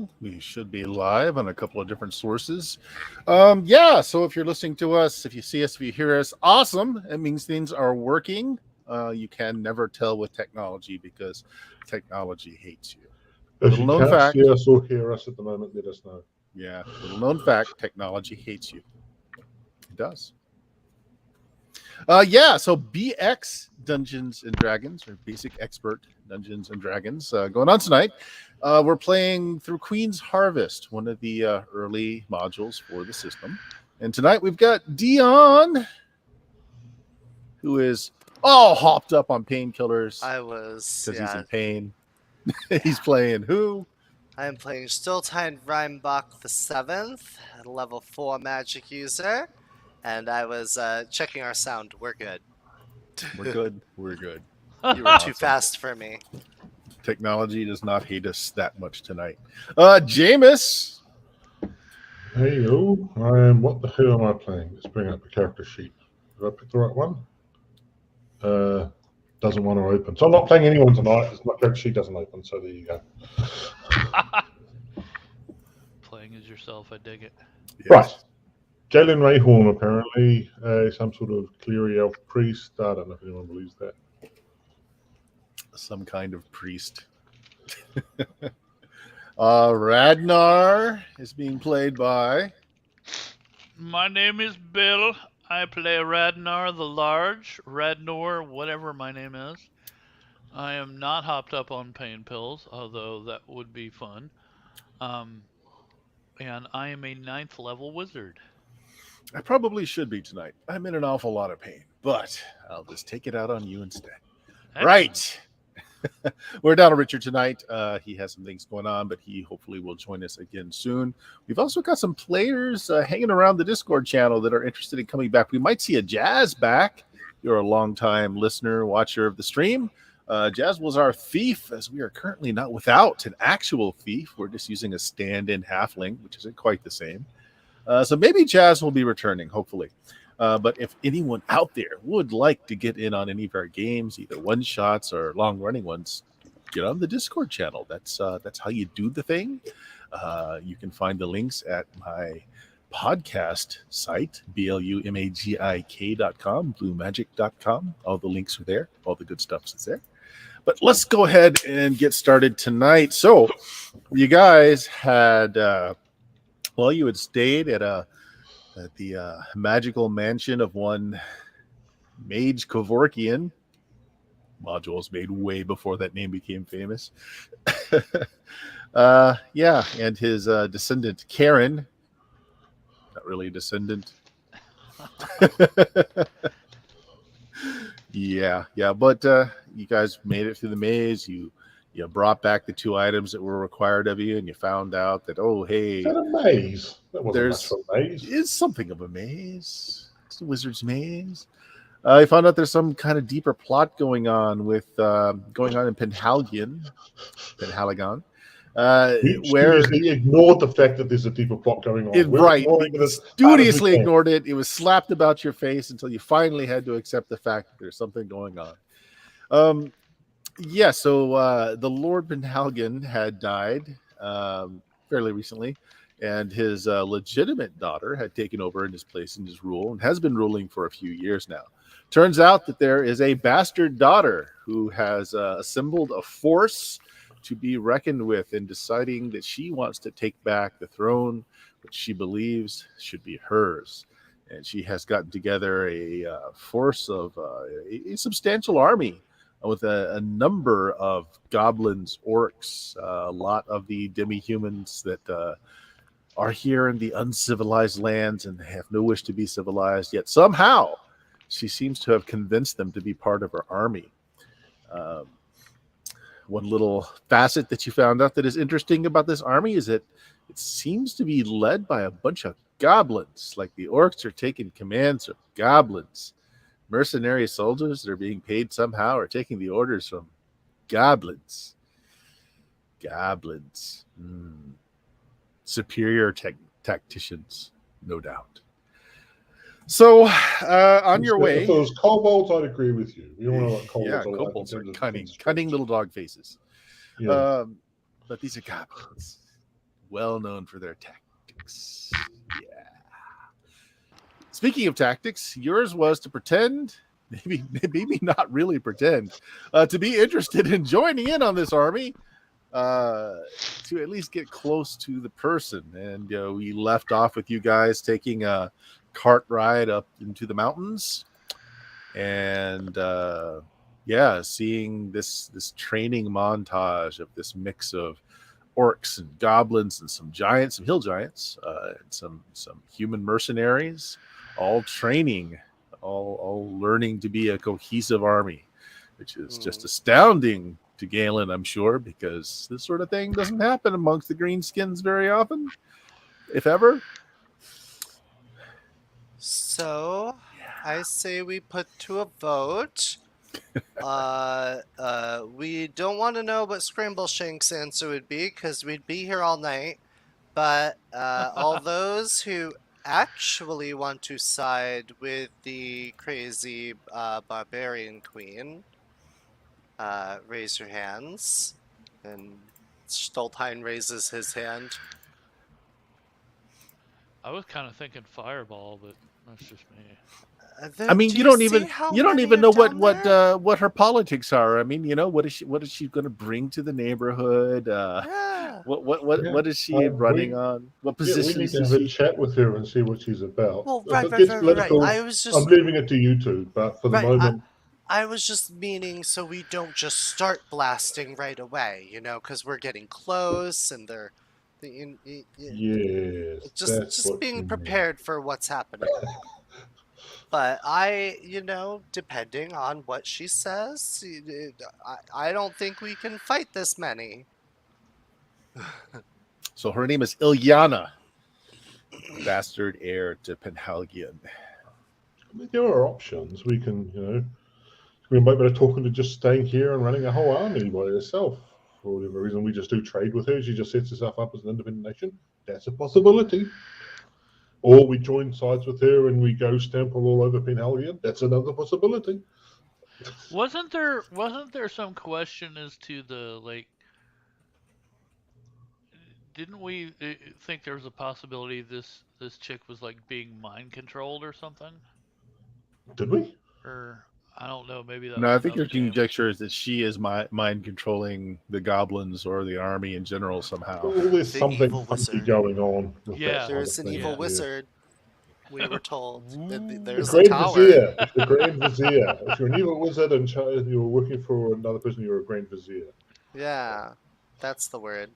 go. We should be live on a couple of different sources. So if you're listening to us, if you see us, if you hear us, awesome. It means things are working. You can never tell with technology because technology hates you. If Little you known can't fact. see us or hear us at the moment, let us know. Yeah, little known fact, technology hates you. It does. So BX Dungeons and Dragons, or Basic Expert Dungeons and Dragons, going on tonight. We're playing through Queen's Harvest, one of the early modules for the system. And tonight we've got Dion, who is all hopped up on painkillers. I was, because he's in pain. He's playing who? I am playing Stoltine Rheinbach the 7th, level 4 magic user. And I was checking our sound. We're good. We're good. We're good. You were too fast for me. Technology does not hate us that much tonight. Jameis. Hey, yo. What the hell am I playing? Let's bring up the character sheet. Did I pick the right one? Doesn't want to open. So I'm not playing anyone tonight because my character sheet doesn't open. So there you go. Playing as yourself. I dig it. Yes. Right. Galen Rayhorn, apparently, some sort of Cleary elf priest. I don't know if anyone believes that. Some kind of priest. Ragnar is being played by... My name is Bill. I play Radnar the Large, Radnor, whatever my name is. I am not hopped up on pain pills, although that would be fun. And I am a 9th level wizard. I probably should be tonight. I'm in an awful lot of pain, but I'll just take it out on you instead. Excellent. Right. We're down to Richard tonight. He has some things going on, but he hopefully will join us again soon. We've also got some players hanging around the Discord channel that are interested in coming back. We might see a Jazz back. You're a longtime listener, watcher of the stream. Jazz was our thief, as we are currently not without an actual thief. We're just using a stand-in halfling, which isn't quite the same. So maybe Jazz will be returning, hopefully. But if anyone out there would like to get in on any of our games, either one-shots or long-running ones, get on the Discord channel. That's how you do the thing. You can find the links at my podcast site, blumagik.com, bluemagic.com. All the links are there. All the good stuff is there. But let's go ahead and get started tonight. So you guys had... you had stayed at the magical mansion of one Mage Kevorkian. Modules made way before that name became famous. And his descendant Karen. Not really a descendant. But you guys made it through the maze. You brought back the 2 items that were required of you, and you found out that, Is that a maze? That wasn't much of a maze. It's something of a maze. It's a wizard's maze. I found out there's some kind of deeper plot going on in Penhaligon. Where he ignored the fact that there's a deeper plot going on. Studiously ignored it. It was slapped about your face until you finally had to accept the fact that there's something going on. The Lord Penhaligon had died fairly recently, and his legitimate daughter had taken over in his place in his rule and has been ruling for a few years now. Turns out that there is a bastard daughter who has assembled a force to be reckoned with in deciding that she wants to take back the throne, which she believes should be hers. And she has gotten together a force of a substantial army with a number of goblins, orcs, a lot of the demi-humans that are here in the uncivilized lands and have no wish to be civilized, yet somehow she seems to have convinced them to be part of her army. One little facet that you found out that is interesting about this army is that it seems to be led by a bunch of goblins. Like the orcs are taking commands of goblins. Mercenary soldiers that are being paid somehow are taking the orders from goblins. Superior tacticians, no doubt. So, on your way... If it was kobolds, I'd agree with you. You don't know what kobolds are cunning little dog faces. Yeah. But these are goblins. well known for their tactics. Yeah. Speaking of tactics, yours was to pretend, maybe not really pretend, to be interested in joining in on this army, to at least get close to the person. And we left off with you guys taking a cart ride up into the mountains, and seeing this training montage of this mix of orcs and goblins and some giants, some hill giants, and some human mercenaries, all training, all learning to be a cohesive army, which is just astounding to Galen, I'm sure, because this sort of thing doesn't happen amongst the greenskins very often, if ever. So, I say we put to a vote. We don't want to know what Scramble Shank's answer would be, because we'd be here all night. But all those who actually want to side with the crazy barbarian queen, raise your hands. And Stoltheim raises his hand. I was kind of thinking fireball, but that's just me. I mean, you don't even know what her politics are. I mean, what is she going to bring to the neighborhood? Yeah. What is she running on? What position? We need to have a chat with her and see what she's about. Well, If right. it gets political, I'm leaving it to you two. But for the moment, I was just meaning so we don't just start blasting right away, because we're getting close and they're. Yes, just being prepared for what's happening. But depending on what she says, I don't think we can fight this many. So her name is Ilyana, bastard heir to Penhalgion. I mean, there are options. We can, we might be talking to just staying here and running a whole army by herself. For whatever reason, we just do trade with her. She just sets herself up as an independent nation. That's a possibility. Or we join sides with her and we go stample all over Penhalgion. That's another possibility. Wasn't there some question as to the didn't we think there was a possibility this chick was being mind controlled or something? Did we? Or I don't know, maybe that. No, I think your conjecture is that she is mind controlling the goblins or the army in general somehow. Well, there's something funky going on. There's an evil wizard. We were told. There's the Grand Vizier. Tower. The Grand Vizier. If you're an evil wizard and you're working for another person, you're a Grand Vizier. Yeah, that's the word.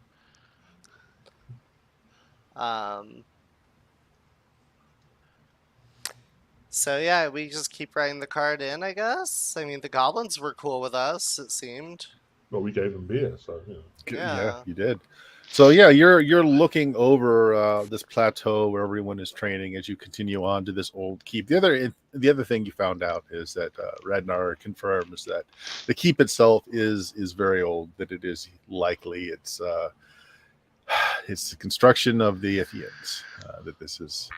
So yeah, we just keep riding the cart in, I guess. I mean, the goblins were cool with us, it seemed. Well, we gave them beer, so yeah, you did. So yeah, you're looking over this plateau where everyone is training as you continue on to this old keep. The other thing you found out is that Radnar confirms that the keep itself is very old. That it is likely it's the construction of the Ithians. That this is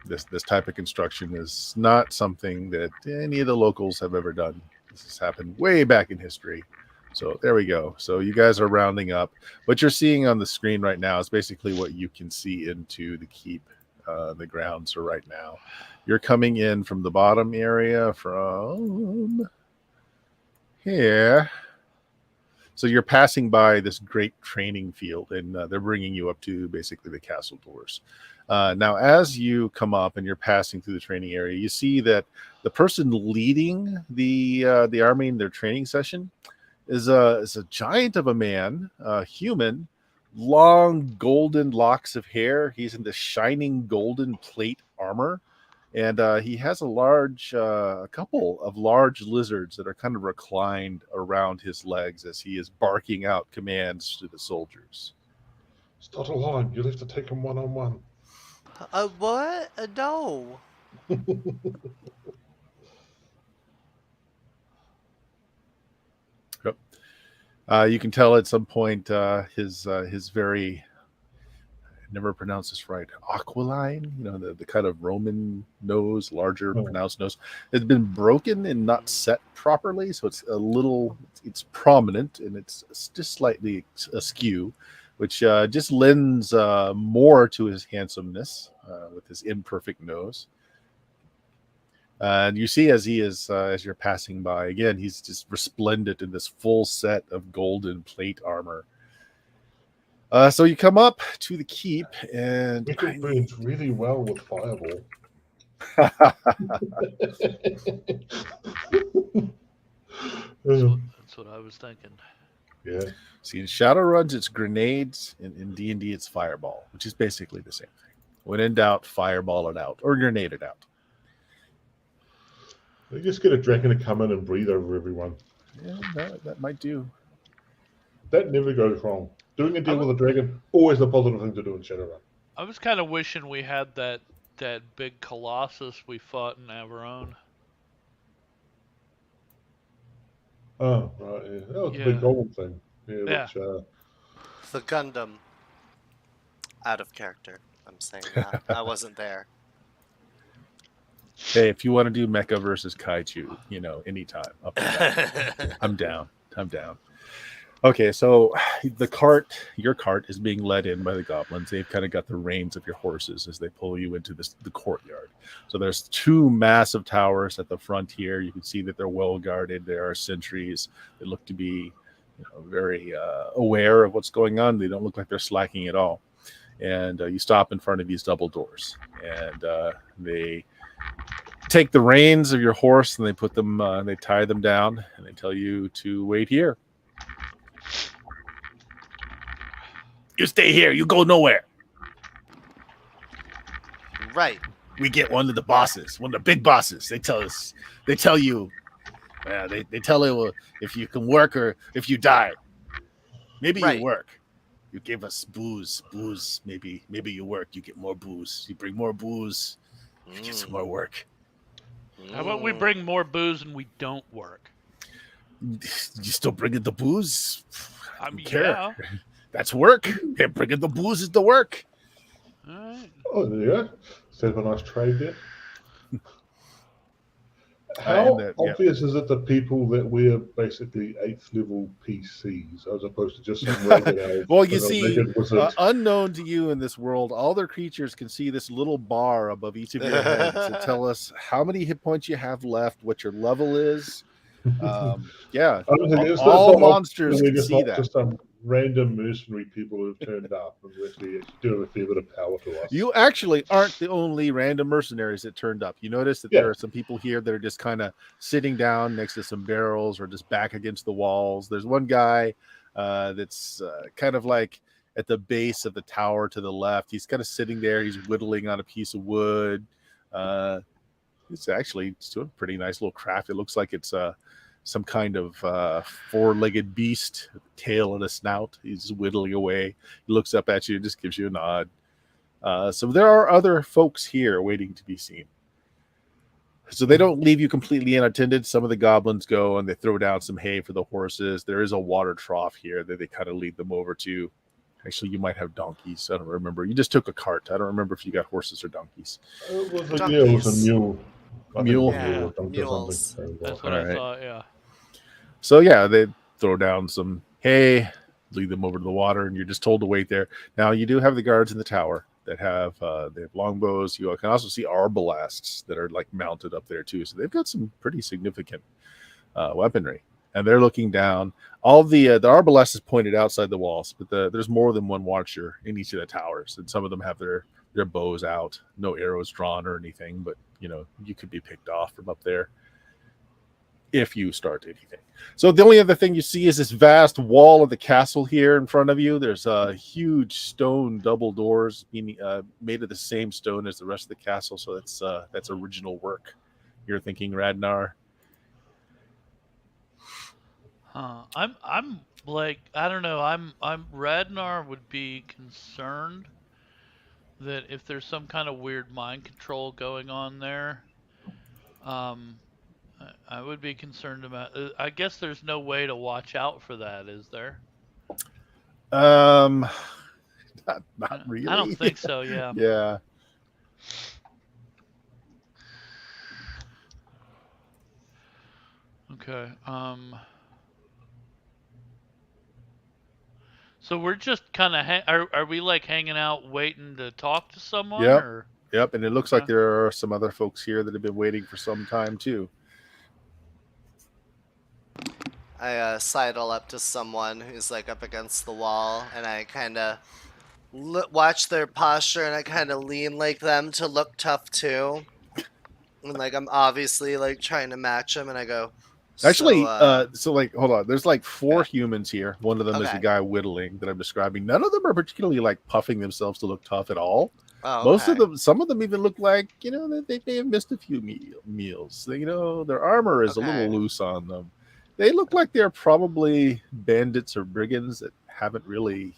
this type of construction is not something that any of the locals have ever done. This has happened way back in history. So there we go. So you guys are rounding up. What you're seeing on the screen right now is basically what you can see into the keep, the grounds are right now. You're coming in from the bottom area from here. So you're passing by this great training field, and they're bringing you up to basically the castle doors. Now, as you come up and you're passing through the training area, you see that the person leading the army in their training session is a giant of a man, human, long golden locks of hair. He's in this shining golden plate armor, and he has a couple of large lizards that are kind of reclined around his legs as he is barking out commands to the soldiers. Start a line. You'll have to take them one-on-one. What? No. You can tell at some point his very, I never pronounced this right, aquiline, the kind of Roman nose, larger pronounced nose, has been broken and not set properly, so it's it's prominent and it's just slightly askew. which just lends more to his handsomeness with his imperfect nose. And you see as he is, as you're passing by, again, he's just resplendent in this full set of golden plate armor. So you come up to the keep, and It burns really well with fireball. That's what I was thinking. Yeah. See, in Shadowruns, it's grenades. In D&D, it's fireball, which is basically the same thing. When in doubt, fireball it out or grenade it out. You just get a dragon to come in and breathe over everyone. Yeah, that might do. That never goes wrong. Doing a deal with a dragon, always the positive thing to do in Shadowrun. I was kind of wishing we had that big colossus we fought in Averone. Oh, right, yeah. That was the big goblin thing. Yeah. Which, the Gundam. Out of character, I'm saying that. I wasn't there. Hey, if you want to do Mecha versus Kaiju, anytime, up and down. I'm down. Okay, so your cart is being led in by the goblins. They've kind of got the reins of your horses as they pull you into the courtyard. So there's 2 massive towers at the front here. You can see that they're well guarded. There are sentries that look to be very aware of what's going on. They don't look like they're slacking at all. And you stop in front of these double doors, and they take the reins of your horse and they put them, they tie them down, and they tell you to wait here. You stay here. You go nowhere. Right. We get one of the bosses, one of the big bosses. They tell you if you can work or if you die. Maybe you work. You give us booze. Maybe you work. You get more booze. You bring more booze. You get some more work. How about we bring more booze and we don't work? You still bringing the booze? I mean, yeah. That's work. Yeah, bringing the booze is the work. All right. Oh, there you go. Instead of a nice trade there. How obvious is it that people that we're basically 8th level PCs as opposed to just some ragged elves? Well, you see, unknown to you in this world, all their creatures can see this little bar above each of your heads to tell us how many hit points you have left, what your level is. Yeah, all monsters can see that. Just some random mercenary people who have turned up and actually do have a fair bit of power to us. You actually aren't the only random mercenaries that turned up. You notice that there are some people here that are just kind of sitting down next to some barrels or just back against the walls. There's one guy that's kind of like at the base of the tower to the left. He's kind of sitting there. He's whittling on a piece of wood. It's doing a pretty nice little craft. It looks like it's some kind of 4-legged beast, with a tail and a snout. He's whittling away. He looks up at you and just gives you a nod. So there are other folks here waiting to be seen. So they don't leave you completely unattended. Some of the goblins go and they throw down some hay for the horses. There is a water trough here that they kind of lead them over to. Actually, you might have donkeys. I don't remember. You just took a cart. I don't remember if you got horses or donkeys. It was a mule. Mules. That's what I thought, yeah. So yeah, they throw down some hay, lead them over to the water, and you're just told to wait there. Now you do have the guards in the tower that have they have longbows. You can also see arbalasts that are like mounted up there too. So they've got some pretty significant weaponry, and they're looking down. All the arbalest is pointed outside the walls, but there's more than one watcher in each of the towers, and some of them have their bows out, no arrows drawn or anything, but you could be picked off from up there if you start anything. So the only other thing you see is this vast wall of the castle here in front of you. There's huge stone double doors made of the same stone as the rest of the castle. So that's original work. You're thinking, Radnar? I'm like, I don't know. I'm Radnar would be concerned that if there's some kind of weird mind control going on there, I would be concerned about. I guess there's no way to watch out for that, is there? Not really. I don't think so. Yeah. Yeah. Okay. So we're just kind of are we like hanging out waiting to talk to someone Yep. or Yep, and it looks Okay. like there are some other folks here that have been waiting for some time too. I sidle up to someone who's like up against the wall, and I kind of watch their posture, and I kind of lean like them to look tough too. And like I'm obviously like trying to match them, and I go. Actually, So, so like, hold on. There's like 4 okay. humans here. One of them is the Okay. guy whittling that I'm describing. None of them are particularly like puffing themselves to look tough at all. Oh, Most of okay. them, some of them even look like they may have missed a few meals. Their armor is a little Okay. loose on them. They look like they're probably bandits or brigands that haven't really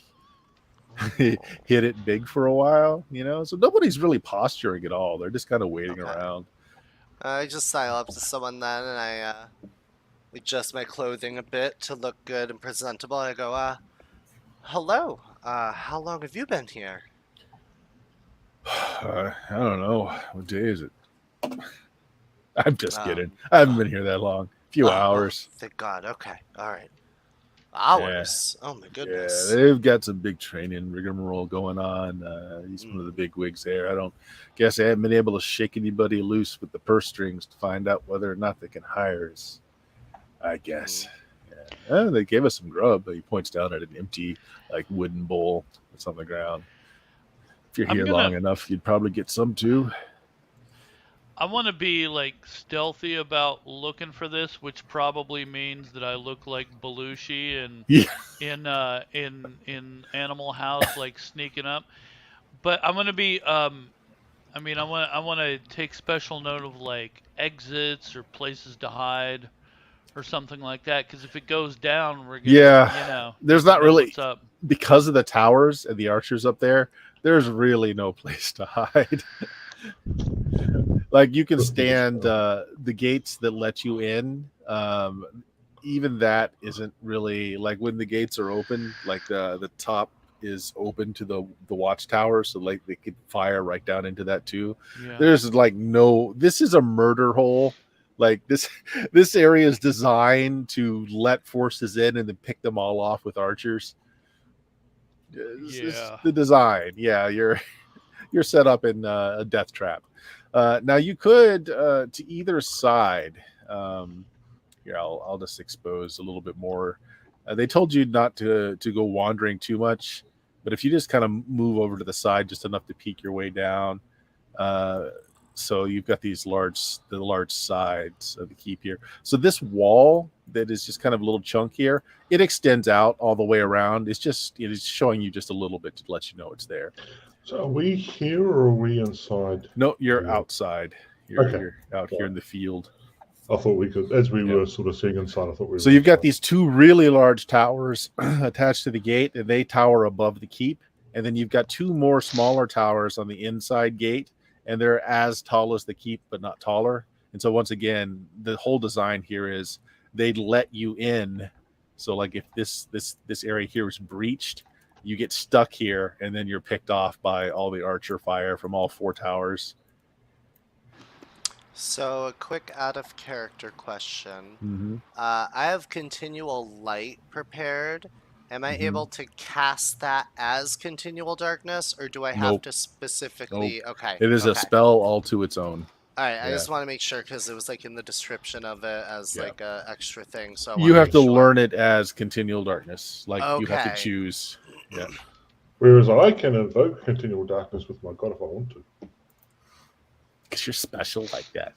hit it big for a while. So nobody's really posturing at all. They're just kind of waiting Okay. around. I just sidle up to someone then, and I adjust my clothing a bit to look good and presentable. I go, hello. How long have you been here? I don't know. What day is it? I'm just Um, kidding. I haven't been here that long. A few hours. Thank God. Okay. All right. Hours. Oh my Yeah, goodness. they've got some big training rigmarole going on. He's one of the big wigs there. I don't guess I haven't been able to shake anybody loose with the purse strings to find out whether or not they can hire us. I guess. Yeah. They gave us some grub. He points down at an empty, like wooden bowl that's on the ground. If you're here long enough, you'd probably get some too. I want to be like stealthy about looking for this, which probably means that I look like Belushi and Yeah. in Animal House, like sneaking up. But I'm gonna be I want to take special note of like exits or places to hide or something like that. Because if it goes down, we're gonna there's we not know really what's up. because of the towers and the archers up there. There's really no place to hide. Like you can stand the gates that let you in. Even that isn't really like when the gates are open. Like the top is open to the watchtower, so like they could fire right down into that too. Yeah. There's like no. This is a murder hole. Like this area is designed to let forces in and then pick them all off with archers. It's the design. Yeah, you're set up in a death trap. Now you could to either side. Here, I'll just expose a little bit more. They told you not to go wandering too much, but if you just kind of move over to the side just enough to peek your way down. So you've got the large sides of the keep here. So this wall that is just kind of a little chunk here, it extends out all the way around. It is showing you just a little bit to let you know it's there. So are we here or are we inside? No, you're outside. You're out here in the field. I thought we could, as we were sort of seeing inside, I thought we were. So you've got these 2 really large towers attached to the gate, and they tower above the keep. And then you've got 2 more smaller towers on the inside gate, and they're as tall as the keep, but not taller. And so once again, the whole design here is they'd let you in. So like if this area here is breached, you get stuck here, and then you're picked off by all the archer fire from all 4 towers. So a quick out of character question. Mm-hmm. I have continual light prepared. Am I able to cast that as continual darkness, or do I have to specifically? Nope. Okay. It is a spell all to its own. All right. I just want to make sure because it was like in the description of it as like a extra thing. So you have to learn it as continual darkness. Like you have to choose. Yeah. Whereas I can invoke continual darkness with my god if I want to. Because you're special like that.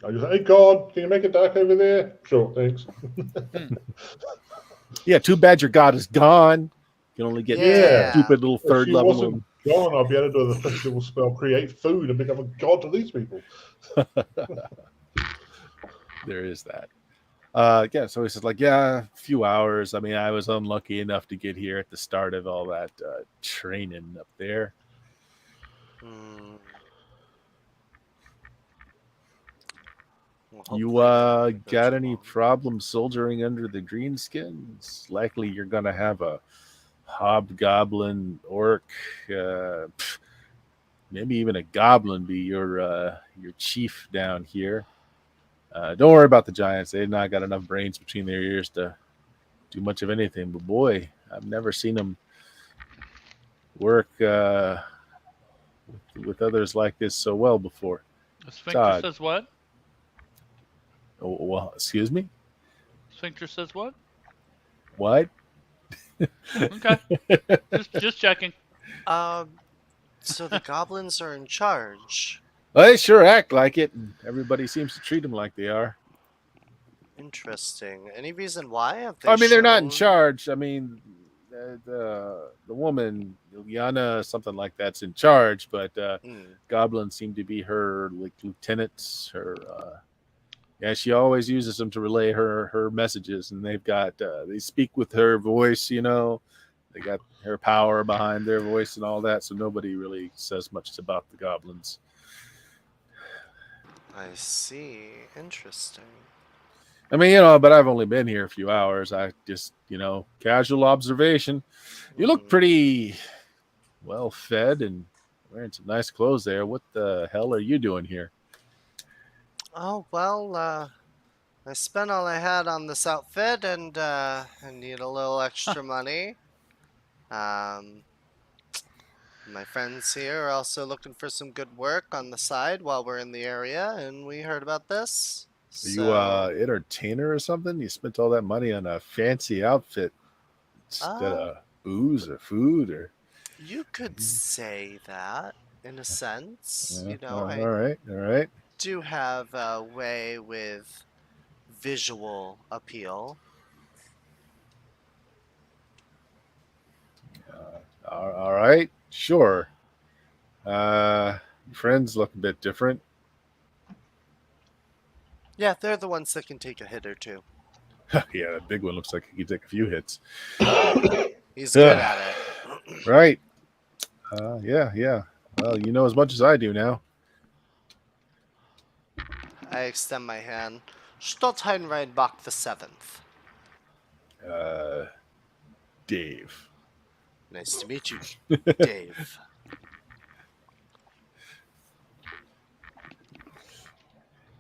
I just, hey God, can you make it dark over there? Sure, thanks. Yeah, too bad your god is gone. You can only get stupid little third level. If she wasn't gone, I'd be able to do the festival spell, create food, and become a god to these people. There is that. So he says, like, a few hours. I mean, I was unlucky enough to get here at the start of all that training up there. You got any problem soldiering under the greenskins? Likely you're gonna have a hobgoblin, orc, maybe even a goblin be your chief down here. Don't worry about the giants. They've not got enough brains between their ears to do much of anything. But boy, I've never seen them work with others like this so well before. A sphincter Todd. says what? Oh, well, excuse me? Sphincter says what? What? Okay. just checking. So the goblins are in charge. Well, they sure act like it, and everybody seems to treat them like they are. Interesting. Any reason why? Have they I mean, they're not in shown- charge. I mean, the woman, Ilyana, something like that's in charge, but goblins seem to be her like lieutenants. Her, yeah, she always uses them to relay her messages, and they've got they speak with her voice. You know, they got her power behind their voice and all that, so nobody really says much about the goblins. I see. Interesting. I mean, you know, but I've only been here a few hours. I just, you know, casual observation. You look Mhm. pretty well fed and wearing some nice clothes there. What the hell are you doing here? Oh, well, I spent all I had on this outfit and I need a little extra money. My friends here are also looking for some good work on the side while we're in the area, and we heard about this. Are you entertainer or something? You spent all that money on a fancy outfit instead of booze or food or You could say that in a sense. You know, all I right. do have a way with visual appeal. All right, sure. Your friends look a bit different. Yeah, they're the ones that can take a hit or two. Yeah, that big one looks like he could take a few hits. He's good at it. Right. Yeah. Well, you know as much as I do now. I extend my hand. Stoltheinreinbach the 7th. Dave. Nice to meet you, Dave.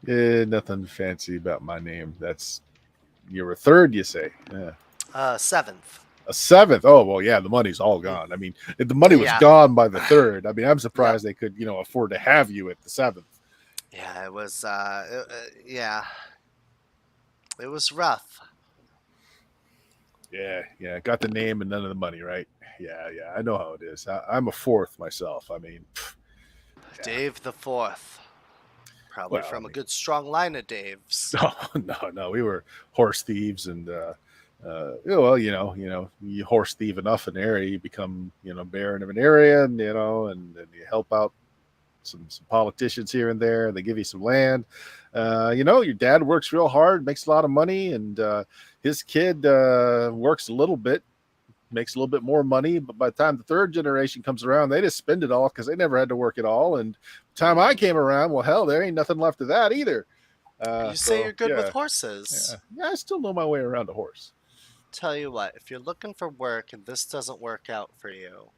Nothing fancy about my name. You're a third, you say? Yeah. 7th. A seventh. Oh well, yeah. The money's all gone. I mean, the money was Yeah. gone by the third. I mean, I'm surprised they could, afford to have you at the seventh. Yeah, it was, yeah. It was rough. Yeah. Got the name and none of the money, right? Yeah. I know how it is. I'm a fourth myself. I mean, yeah. Dave the 4th. Probably Well, from a good strong line of Daves. Oh no. We were horse thieves, and you horse thieve enough an area, you become baron of an area, and and you help out some politicians here and there. They give you some land. Your dad works real hard, makes a lot of money, and his kid works a little bit, makes a little bit more money. But by the time the third generation comes around, they just spend it all because they never had to work at all. And the time I came around, well, hell, there ain't nothing left of that either. You say you're good with horses. Yeah, I still know my way around a horse. Tell you what, if you're looking for work and this doesn't work out for you,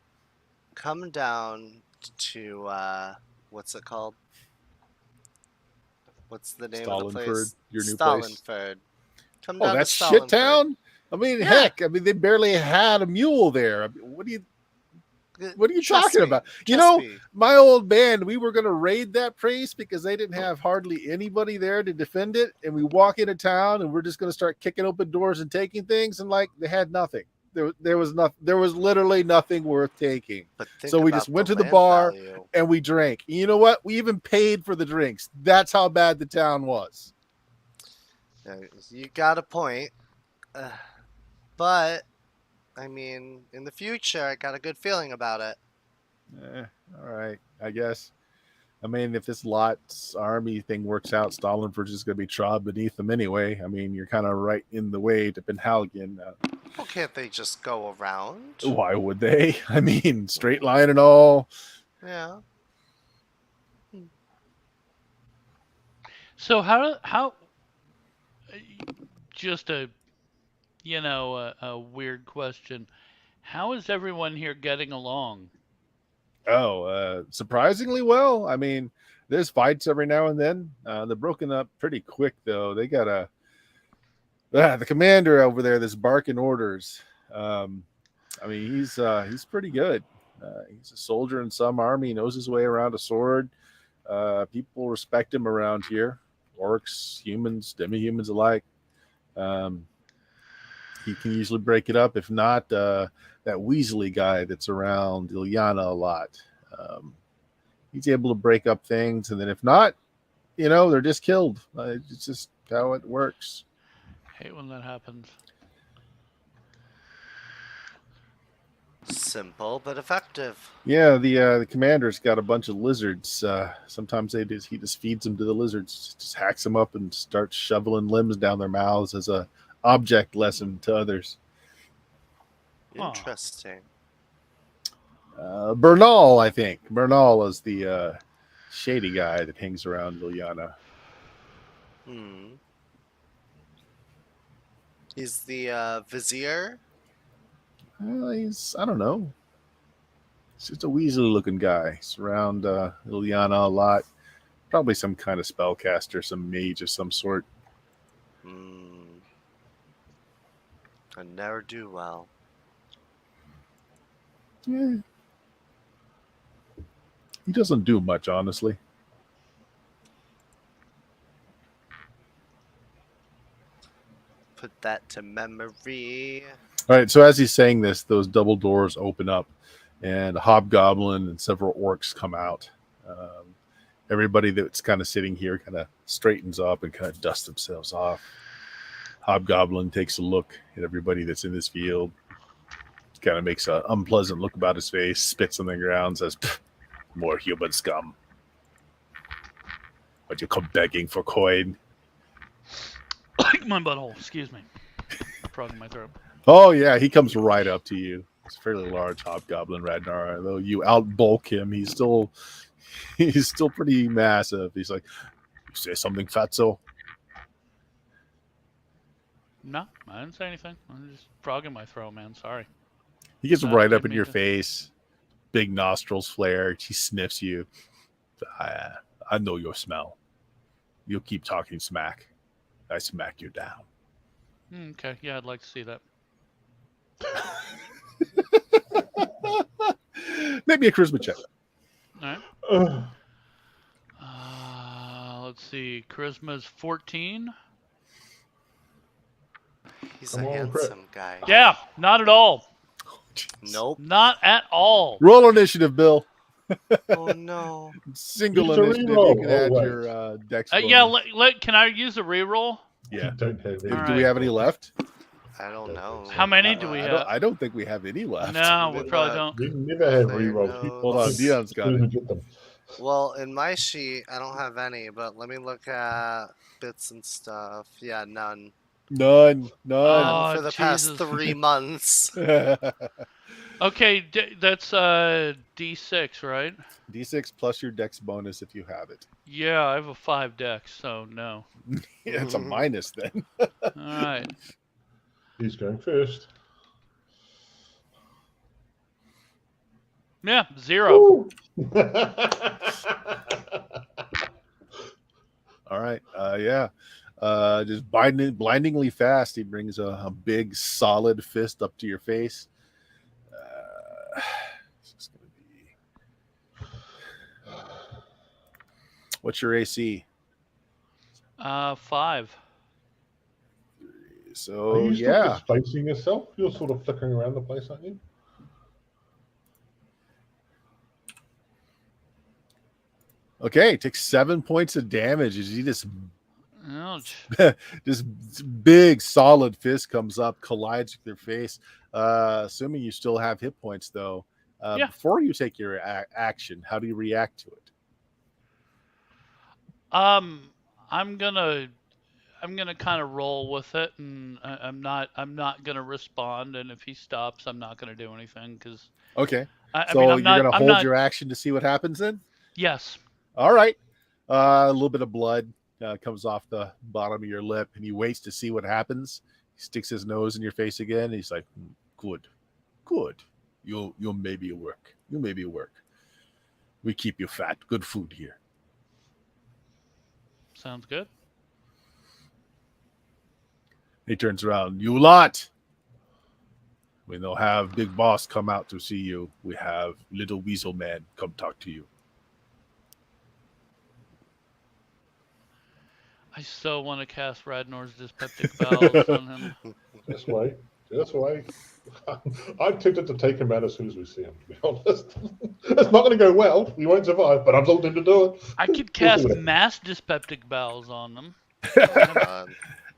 come down to what's it called? What's the name of the place? Stalinford, your new place. Stalinford. Come Oh, down that's to shit Stalinford. town. I mean, Yeah. heck, I mean, they barely had a mule there. I mean, what are you Trust talking me, about? trust me. My old band, we were going to raid that place because they didn't have hardly anybody there to defend it. And we walk into town and we're just going to start kicking open doors and taking things. And they had nothing. There was nothing. There was literally nothing worth taking. But think So we about just went to the land bar value. and we drank. And you know what? We even paid for the drinks. That's how bad the town was. You got a point. But, I mean, in the future, I got a good feeling about it. All right, I guess. I mean, if this Lot's army thing works out, Stalinford's just going to be trod beneath them anyway. I mean, you're kind of right in the way to Penhalgen. Well, can't they just go around? Why would they? I mean, straight line and all. Yeah. So how just a a weird question. How is everyone here getting along? Oh, surprisingly well. I mean, there's fights every now and then. They're broken up pretty quick, though. They got the commander over there that's barking orders. I mean, he's pretty good. He's a soldier in some army. He knows his way around a sword. People respect him around here. Orcs, humans, demi-humans alike. He can usually break it up. If not, that Weasley guy that's around Ilyana a lot. He's able to break up things, and then if not, they're just killed. It's just how it works. Hate when that happens. Simple but effective. Yeah, the commander's got a bunch of lizards. Sometimes he just feeds them to the lizards, just hacks them up and starts shoveling limbs down their mouths as a object lesson to others. Huh. Interesting. Bernal, I think. Bernal is the shady guy that hangs around Liliana. He's the vizier. I don't know. He's just a Weasley looking guy. He's around Liliana a lot. Probably some kind of spellcaster, some mage of some sort. I never do well. Yeah. He doesn't do much, honestly. Put that to memory. All right, so as he's saying this, those double doors open up, and a hobgoblin and several orcs come out. Everybody that's kind of sitting here kind of straightens up and kind of dusts themselves off. Hobgoblin takes a look at everybody that's in this field, kind of makes an unpleasant look about his face, spits on the ground, says, "More human scum. But you come begging for coin." Like my butthole. Excuse me. Frog in my throat. Oh, yeah, he comes right up to you. It's a fairly large hobgoblin, Radnar. Though you outbulk him, he's still pretty massive. He's like, "You say something, fatso?" No, I didn't say anything. I'm just frog in my throat, man. Sorry. He gets right up in Didn't your mean to. face. Big nostrils flare. He sniffs you. I know your smell. You'll keep talking smack. I smack you down. Okay, yeah, I'd like to see that. Maybe a charisma check. All right. Let's see. Charisma's 14. He's Come a on, crit. handsome guy. Yeah, not at all. Nope. Not at all. Roll initiative, Bill. Oh no. Single Use a initiative. You reroll. can Oh, add wait. your dex. Yeah, bonus. can I use a reroll? Yeah. You don't have any. All Do we right. have any left? I don't know. How many do we have? I don't think we have any left. No, we Even probably though- don't. We never have Clear rerolls. nose. Hold on, Dion's got it. Get them. Well, in my sheet, I don't have any, but let me look at bits and stuff. Yeah, none. None. Oh, For the past Jesus. 3 months. Okay, that's D6, right? D6 plus your dex bonus if you have it. Yeah, I have a 5 dex, so no. Yeah, it's a minus then. All right. He's going first. Yeah, 0. All right. Yeah. Just blindingly fast. He brings a big, solid fist up to your face. This is gonna be... What's your AC? 5. Are So you still yeah. just facing yourself? You're sort of flickering around the place, aren't you? Okay, takes 7 points of damage as he just Ouch. this big solid fist comes up, collides with your face. Assuming you still have hit points though. Yeah. Before you take your action, how do you react to it? I'm gonna kind of roll with it, and I'm not gonna respond. And if he stops, I'm not gonna do anything because Okay. I So mean, you're gonna hold your action to see what happens then? Yes. All right. A little bit of blood comes off the bottom of your lip, and he waits to see what happens. He sticks his nose in your face again. He's like, "Good. You'll maybe work. We keep you fat. Good food here." Sounds good. He turns around. "You lot. When they'll have Big Boss come out to see you, we have Little Weasel Man come talk to you. I so want to cast Radnor's Dyspeptic Bowels on him. Just wait. Just wait. I'm tempted to take him out as soon as we see him, to be honest. It's not going to go well. He won't survive, but I'm tempted to do it. I could cast Mass Dyspeptic Bowels on them.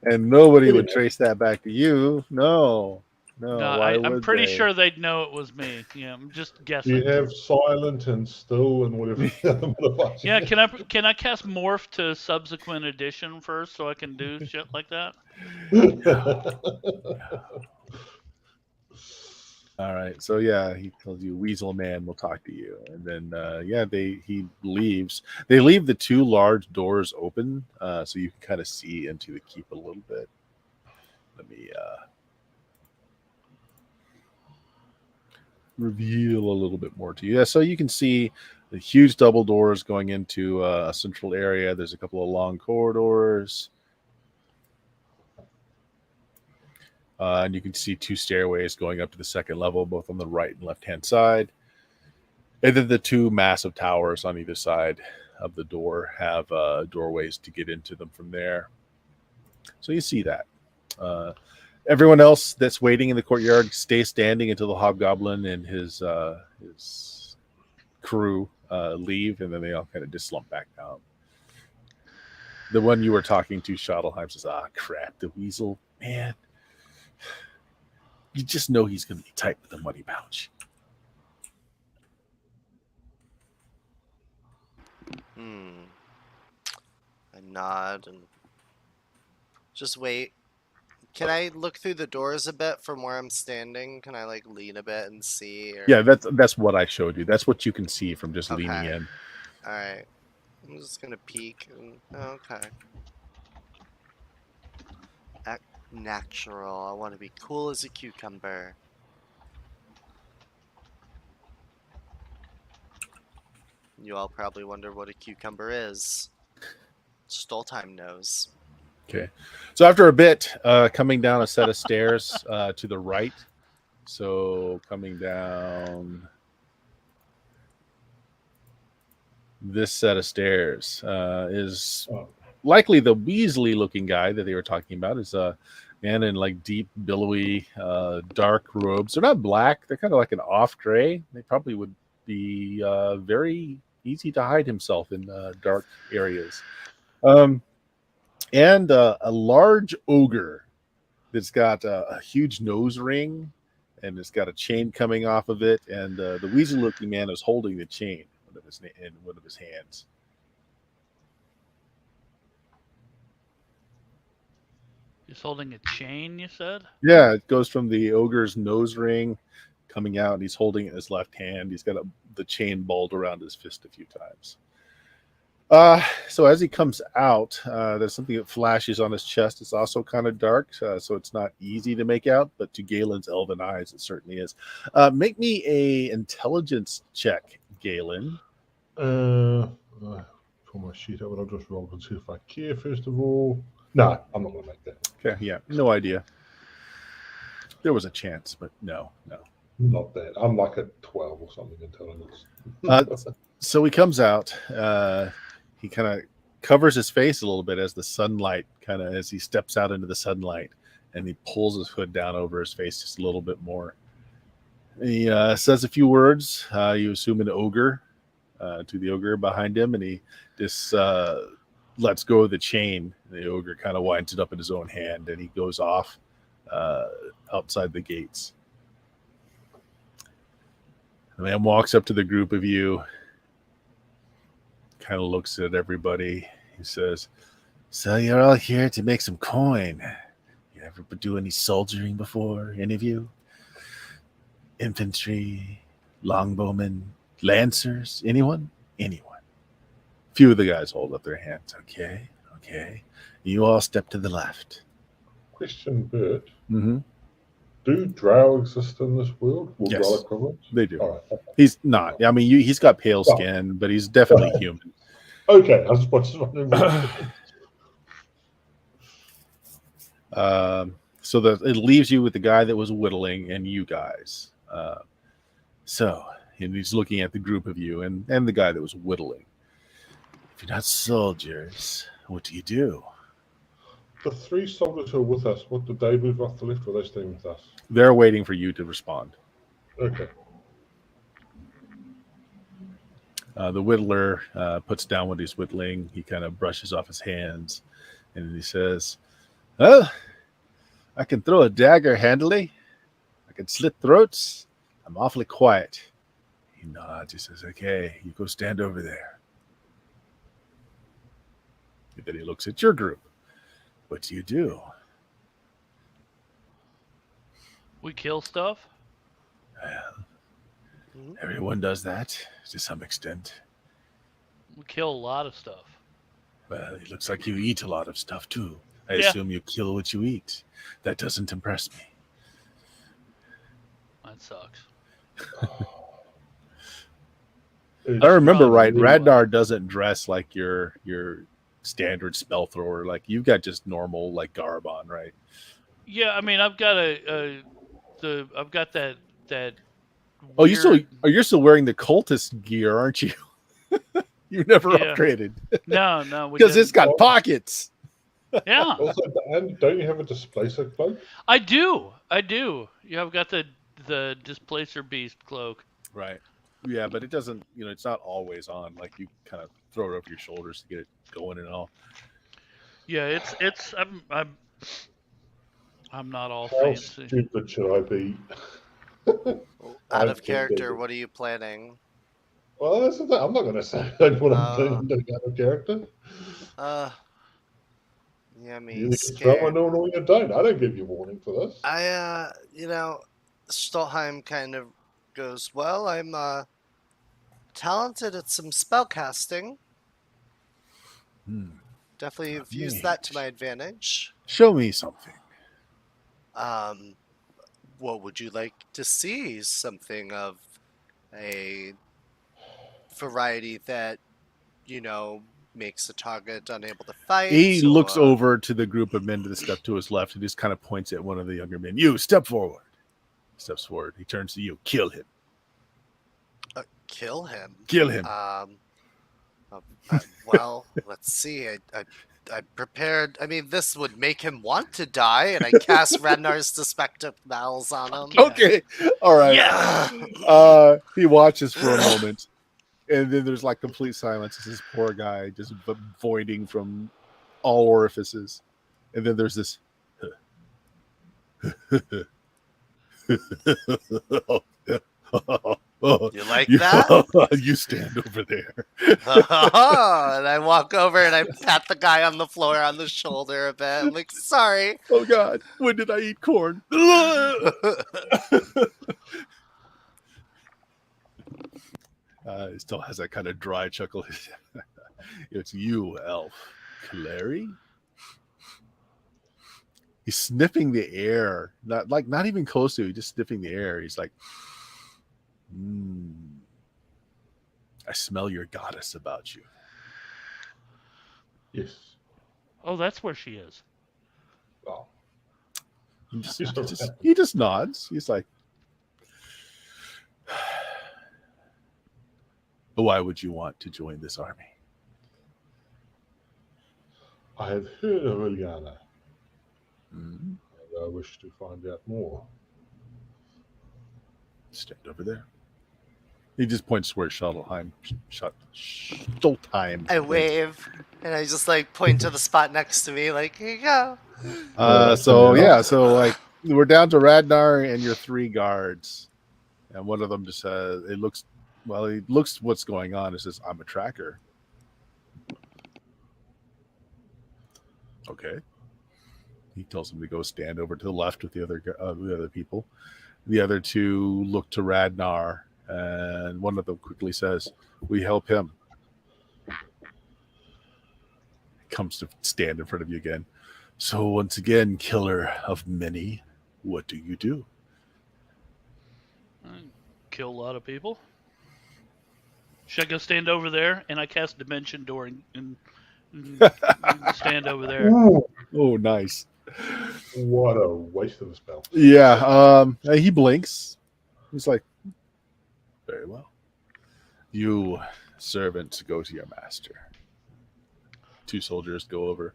And nobody would trace that back to you. No. No, Why I'm would pretty they? sure they'd know it was me. Yeah, I'm just guessing. You have silent and still and whatever the other modifiers. Yeah, can I cast Morph to subsequent edition first so I can do shit like that? All right. So yeah, he tells you Weasel Man will talk to you, and then he leaves. They leave the two large doors open, so you can kind of see into the keep a little bit. Let me reveal a little bit more to you. Yeah, so you can see the huge double doors going into a central area. There's a couple of long corridors. And you can see two stairways going up to the second level, both on the right and left-hand side. And then the two massive towers on either side of the door have doorways to get into them from there. So you see that. Everyone else that's waiting in the courtyard stays standing until the Hobgoblin and his crew leave, and then they all kind of just slump back down. The one you were talking to, Schottelheim, says, crap, the Weasel, man. You just know he's going to be tight with the money pouch. I nod and just wait. Can I look through the doors a bit from where I'm standing? Can I like lean a bit and see? Or... Yeah, that's what I showed you. That's what you can see from just leaning in. All right. I'm just gonna peek. And... Okay. Act natural. I want to be cool as a cucumber. You all probably wonder what a cucumber is. Stoltheim knows. Okay. So after a bit, coming down a set of stairs to the right. So coming down this set of stairs is likely the Weasley-looking guy that they were talking about. Is a man in like deep, billowy, dark robes. They're not black. They're kind of like an off gray. They probably would be very easy to hide himself in dark areas. And a large ogre that's got a huge nose ring, and it's got a chain coming off of it. And the Weasel-looking man is holding the chain in one of his hands. He's holding a chain, you said? Yeah, it goes from the ogre's nose ring coming out, and he's holding it in his left hand. He's got the chain balled around his fist a few times. So as he comes out, there's something that flashes on his chest. It's also kind of dark, so it's not easy to make out, but to Galen's elven eyes, it certainly is. Make me a intelligence check, Galen. Pull my sheet out, but I'll just roll and see if I care, first of all. No, I'm not going to make that. Okay, yeah, no idea. There was a chance, but no. Not that. I'm like a 12 or something intelligence. So he comes out. He kind of covers his face a little bit as the sunlight as he steps out into the sunlight, and he pulls his hood down over his face just a little bit more. He says a few words. You assume an ogre to the ogre behind him, and he just lets go of the chain. The ogre kind of winds it up in his own hand, and he goes off outside the gates. The man walks up to the group of you, kind of looks at everybody. He says, "So you're all here to make some coin. You ever do any soldiering before, any of you? Infantry, longbowmen, lancers, anyone? Anyone?" Few of the guys hold up their hands. Okay. You all step to the left. Question, Bert. Mm-hmm. Do drow exist in this world? Yes. Drow equivalents? They do. All right. Okay. He's not. I mean, he's got pale skin, but he's definitely human. Okay, I was just wondering. So that it leaves you with the guy that was whittling and you guys. And he's looking at the group of you and the guy that was whittling. If you're not soldiers, what do you do? The 3 soldiers who are with us, what did they move off the left, or are they staying with us? They're waiting for you to respond. Okay. The whittler puts down what he's whittling. He kind of brushes off his hands, and he says, "Well, I can throw a dagger handily. I can slit throats. I'm awfully quiet." He nods. He says, "Okay, you go stand over there." And then he looks at your group. What do you do? We kill stuff. Well, everyone does that to some extent. We kill a lot of stuff. Well, it looks like you eat a lot of stuff too. I Yeah. assume you kill what you eat. That doesn't impress me. That sucks. I remember probably right. really Radnar doesn't dress like your standard spell thrower. Like you've got just normal like garb on, right? Yeah, I mean, I've got I've got that. Oh, weird- you're still wearing the cultist gear, aren't you? You never Yeah. upgraded No, because it's got pockets. Yeah, Also, and don't you have a displacer cloak? I do. Yeah, I've got the displacer beast cloak. Right. Yeah, but it doesn't. It's not always on. Like you kind of throw it over your shoulders to get it going and all. Yeah, it's I'm not all How fancy. stupid should I be? Out I of think character, they- what are you planning? Well, that's the thing. I'm not going to say what I'm doing out of character. Yeah, me You either throw scared. my note or you don't. I don't give you warning for this. Stoltheim kind of goes, well, I'm talented at some spell casting. Definitely have used that to my advantage. Show me something. What would you like to see? Something of a variety that, makes the target unable to fight. He looks or- over to the group of men to the step to his left and just kind of points at one of the younger men. You step forward. He steps forward. He turns to you. Kill him. Kill him. Kill him. Well, let's see. I prepared. I mean, this would make him want to die, and I cast Radnar's Suspected Malice on him. Yeah. Okay. All right. Yeah. He watches for a moment, and then there's like complete silence. It's this poor guy just voiding from all orifices, and then there's this. You like that? You stand over there. And I walk over and I pat the guy on the floor on the shoulder a bit. I'm like, sorry. Oh God, when did I eat corn? He still has that kind of dry chuckle. It's you, elf. Clary? He's sniffing the air. Not even close to you, just sniffing the air. He's like, I smell your goddess about you. Yes. Oh, that's where she is. Oh. He just nods. He's like, why would you want to join this army? I have heard of Ilyana, Mm-hmm. and I wish to find out more. Stand over there. He just points where Stoltheim. I wave and I just point to the spot next to me, like, here you go. So like we're down to Radnar and your 3 guards, and one of them just says, he looks what's going on. It says, I'm a tracker. Okay. He tells him to go stand over to the left with the other people. The other 2 look to Radnar, and one of them quickly says, we help him. He comes to stand in front of you again. So once again, killer of many, what do you do? I kill a lot of people. Should I go stand over there? And I cast Dimension Door and stand over there. Ooh. Oh, nice. What a waste of a spell. Yeah. He blinks. He's like, very well. You servants go to your master. Two soldiers go over.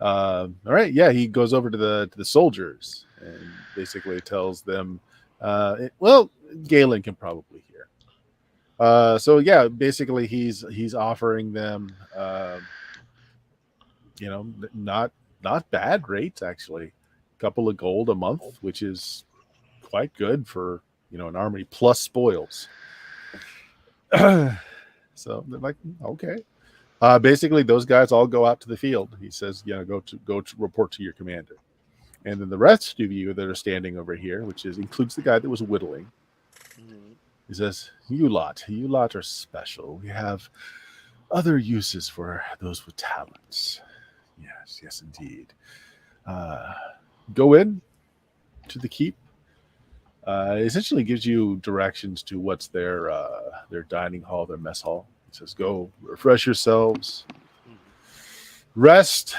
All right. Yeah, he goes over to the soldiers and basically tells them, well, Galen can probably hear. So yeah, basically he's offering them, not bad rates actually, a couple of gold a month, which is quite good for an army plus spoils. So they're like, okay. Basically, those guys all go out to the field. He says, go to report to your commander, and then the rest of you that are standing over here, which includes the guy that was whittling. He says, you lot are special. We have other uses for those with talents. Yes, indeed. Go in to the keep. Essentially gives you directions to what's their dining hall, their mess hall. It says, go refresh yourselves, rest.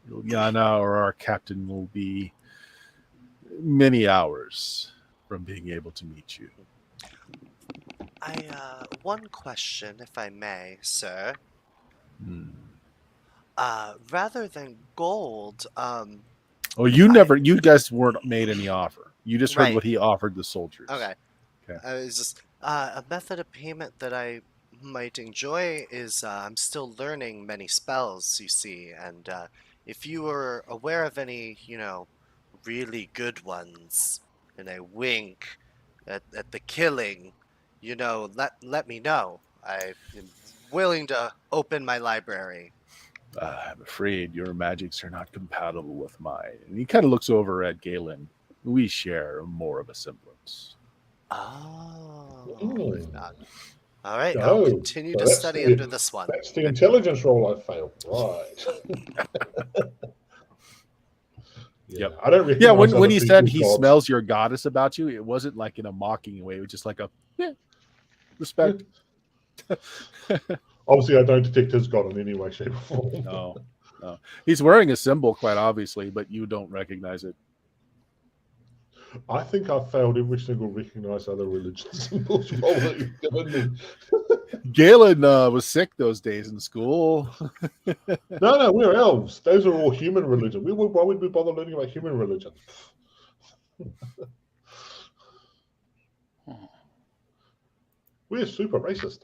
Yana or our captain will be many hours from being able to meet you. One question, if I may, sir. Hmm. Rather than gold, Oh, you guys weren't made any offer. You just heard Right. what he offered the soldiers. Okay. Okay. It's just a method of payment that I might enjoy is I'm still learning many spells, you see, and if you were aware of any, really good ones, and I wink at the killing, let me know. I am willing to open my library. I'm afraid your magics are not compatible with mine. And he kind of looks over at Galen. We share more of a semblance. Oh, if Mm. not. All right, I'll Oh, continue so to study under this one. That's the intelligence roll I failed. Right. Yeah, Yep. I don't Yeah, recognize when other he said people's he gods. smells your goddess about you, it wasn't like in a mocking way. It was just like a respect. Obviously, I don't detect his god in any way, shape, or form. No. He's wearing a symbol, quite obviously, but you don't recognize it. I think I've failed every single recognize other religion symbols roll that you've given me. Galen was sick those days in school. No, we're elves. Those are all human religion. Why would we bother learning about human religion? We're super racist.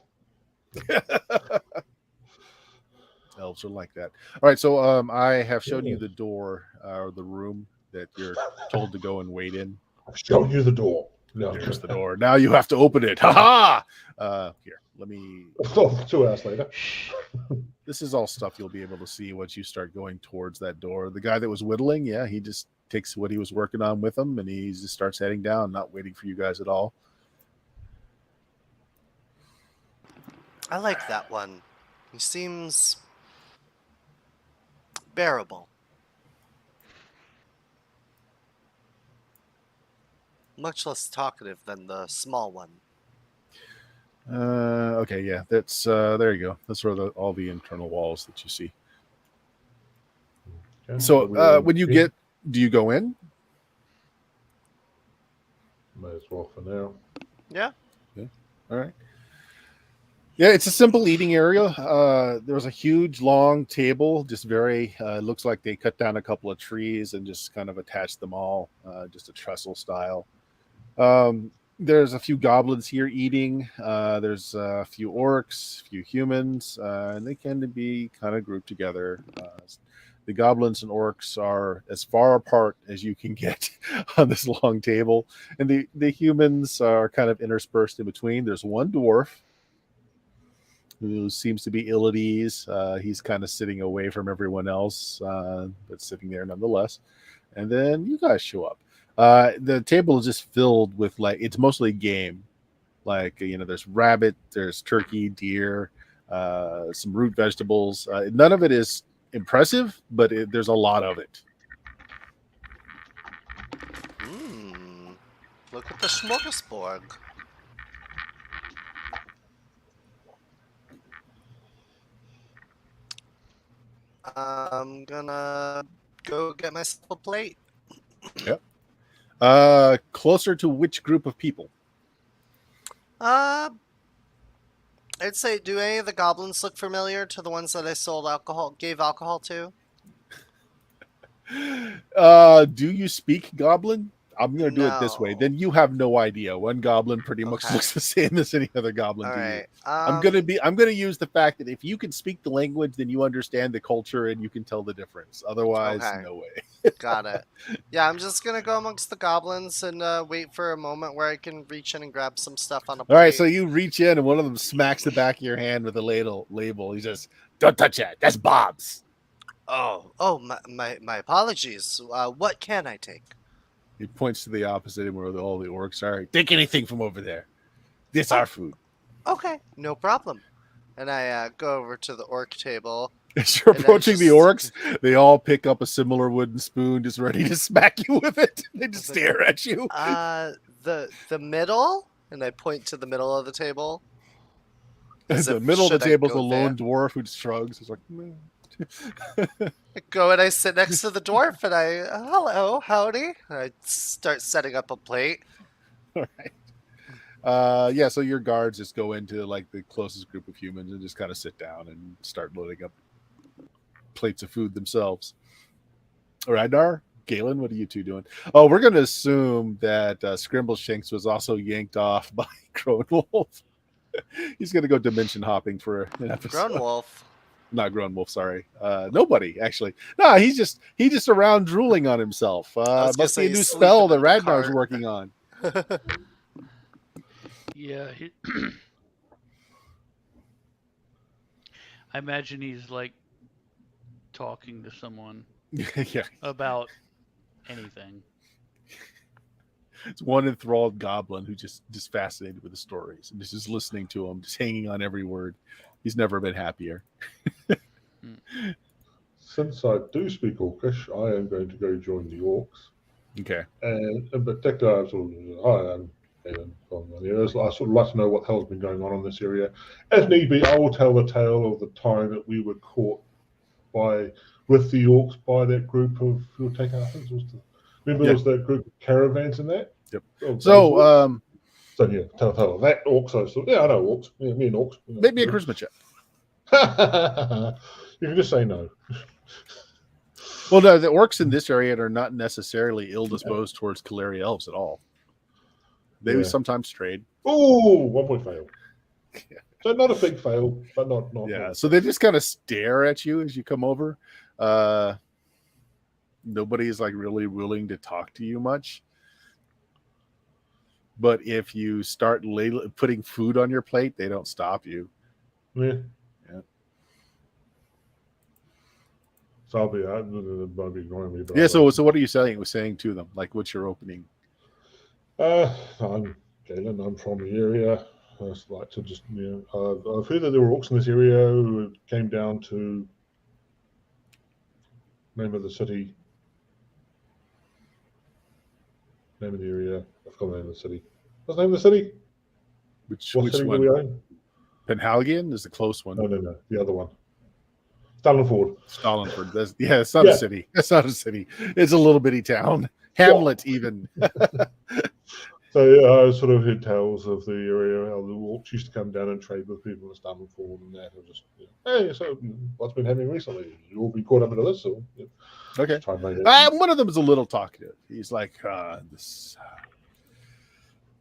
Elves are like that. All right, so I have shown you the door or the room that you're told to go and wait in. I've shown you the door. No. There's the door. Now you have to open it. Ha ha! Here, let me. 2 hours later. This is all stuff you'll be able to see once you start going towards that door. The guy that was whittling, yeah, he just takes what he was working on with him and he just starts heading down, not waiting for you guys at all. I like that one. He seems bearable. Much less talkative than the small one. Okay, yeah, that's there you go. That's where all the internal walls that you see. Okay, So when you get, do you go in? May as well for now. Yeah. All right. Yeah, it's a simple eating area. There's a huge, long table, just very, looks like they cut down a couple of trees and just kind of attached them all, just a trestle style. There's a few goblins here eating. There's a few orcs, a few humans, and they tend to be kind of grouped together. The goblins and orcs are as far apart as you can get on this long table, and the humans are kind of interspersed in between. There's one dwarf who seems to be ill at ease. He's kind of sitting away from everyone else, but sitting there nonetheless. And then you guys show up. The table is just filled with it's mostly game. There's rabbit, there's turkey, deer, some root vegetables. None of it is impressive, but there's a lot of it. Look at the smorgasbord. I'm gonna go get myself a plate. Closer to which group of people? I'd say, do any of the goblins look familiar to the ones that I gave alcohol to? Do you speak Goblin? I'm going to do it this way. No. Then you have no idea. One goblin pretty much Okay. looks the same as any other goblin All to you. right. I'm gonna use the fact that if you can speak the language, then you understand the culture and you can tell the difference. Otherwise, Okay. no way. Got it. Yeah, I'm just gonna go amongst the goblins and wait for a moment where I can reach in and grab some stuff on a plate. All right, so you reach in and one of them smacks the back of your hand with a label. He says, "Don't touch that. That's Bob's." Oh, my apologies. What can I take? He points to the opposite end where all the orcs are. Take anything from over there. This our food. Okay, no problem. And I go over to the orc table. As you're And I approaching the just- orcs, they all pick up a similar wooden spoon, just ready to smack you with it. They just stare at you. The middle, and I point to the middle of the table. As The if, middle of the should I table is go a lone dwarf who just shrugs. He's like, "Meh." I go and I sit next to the dwarf, and I, hello, howdy. And I start setting up a plate. All right. Yeah, so your guards just go into like the closest group of humans and just kind of sit down and start loading up plates of food themselves. All right, Dar, Galen, what are you two doing? Oh, we're going to assume that Scrimbleshanks was also yanked off by Grown Wolf. He's going to go dimension hopping for an episode. Grown wolf. Not Grown Wolf, sorry. Nobody, actually. No, he's just around drooling on himself. was gonna Must be a say new he's spell that sleeping in the Ragnar's cart. working on. Yeah. I imagine he's like talking to someone Yeah. about anything. It's one enthralled goblin who just fascinated with the stories and just listening to them, just hanging on every word. He's never been happier. Since I do speak Orcish, I am going to go join the orcs. Okay. And in particular, I'm sort of, I am Galen from the years. I sort of like to know what the hell's been going on in this area. If need be, I will tell the tale of the time that we were caught with the orcs by that group of who were taking. I think it was remember there was that group of caravans in that. Yep. So yeah, tell of that orcs. So yeah, I know orcs. Yeah, me and orcs. Make me a charisma check. You can just say no. Well, no, the orcs in this area are not necessarily ill-disposed towards Kaleri elves at all. They sometimes trade. Oh, 1 point fail. Yeah. So not a big fail, but not. Yeah, so they just kind of stare at you as you come over. Nobody is like really willing to talk to you much. But if you start putting food on your plate, they don't stop you. Yeah. Yeah. So I'll be ignoring me. But Yeah. So what are you saying to them? Like, what's your opening? I'm Galen. I'm from the area. I just like to just I've heard that there were orcs in this area who came down to name of the city. Name of the area. I've got the name of the city. What's the name of the city? Which city one? do we own? Penhalgian is the close one. No. The other one. Stalinford. Stalinford. It's not a city. It's not a city. It's a little bitty town. Hamlet, even. So yeah, I sort of heard tales of the area, how the orcs used to come down and trade with people in Stalinford and that. And just, hey, so what's been happening recently? You all been caught up into this? So, Okay. try and make it. One of them is a little talkative. He's like, this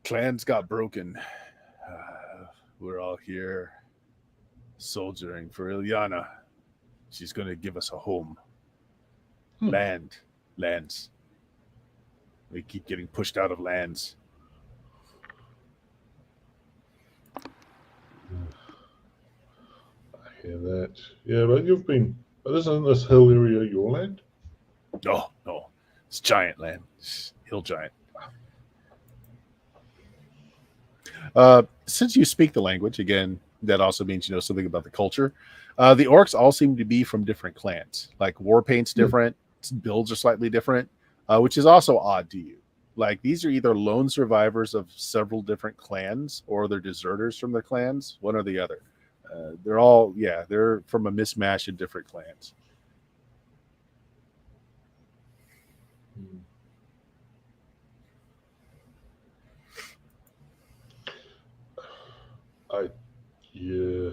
clans got broken. We're all here soldiering for Ilyana. She's going to give us a home. Lands. We keep getting pushed out of lands. I hear that. Yeah, but isn't this hill area your land? No. It's giant land. It's hill giant. Since you speak the language, again, that also means you know something about the culture. The orcs all seem to be from different clans. Like Warpaint's different, builds are slightly different, which is also odd to you. Like these are either lone survivors of several different clans or they're deserters from their clans, one or the other. They're from a mismatch of different clans. Yeah.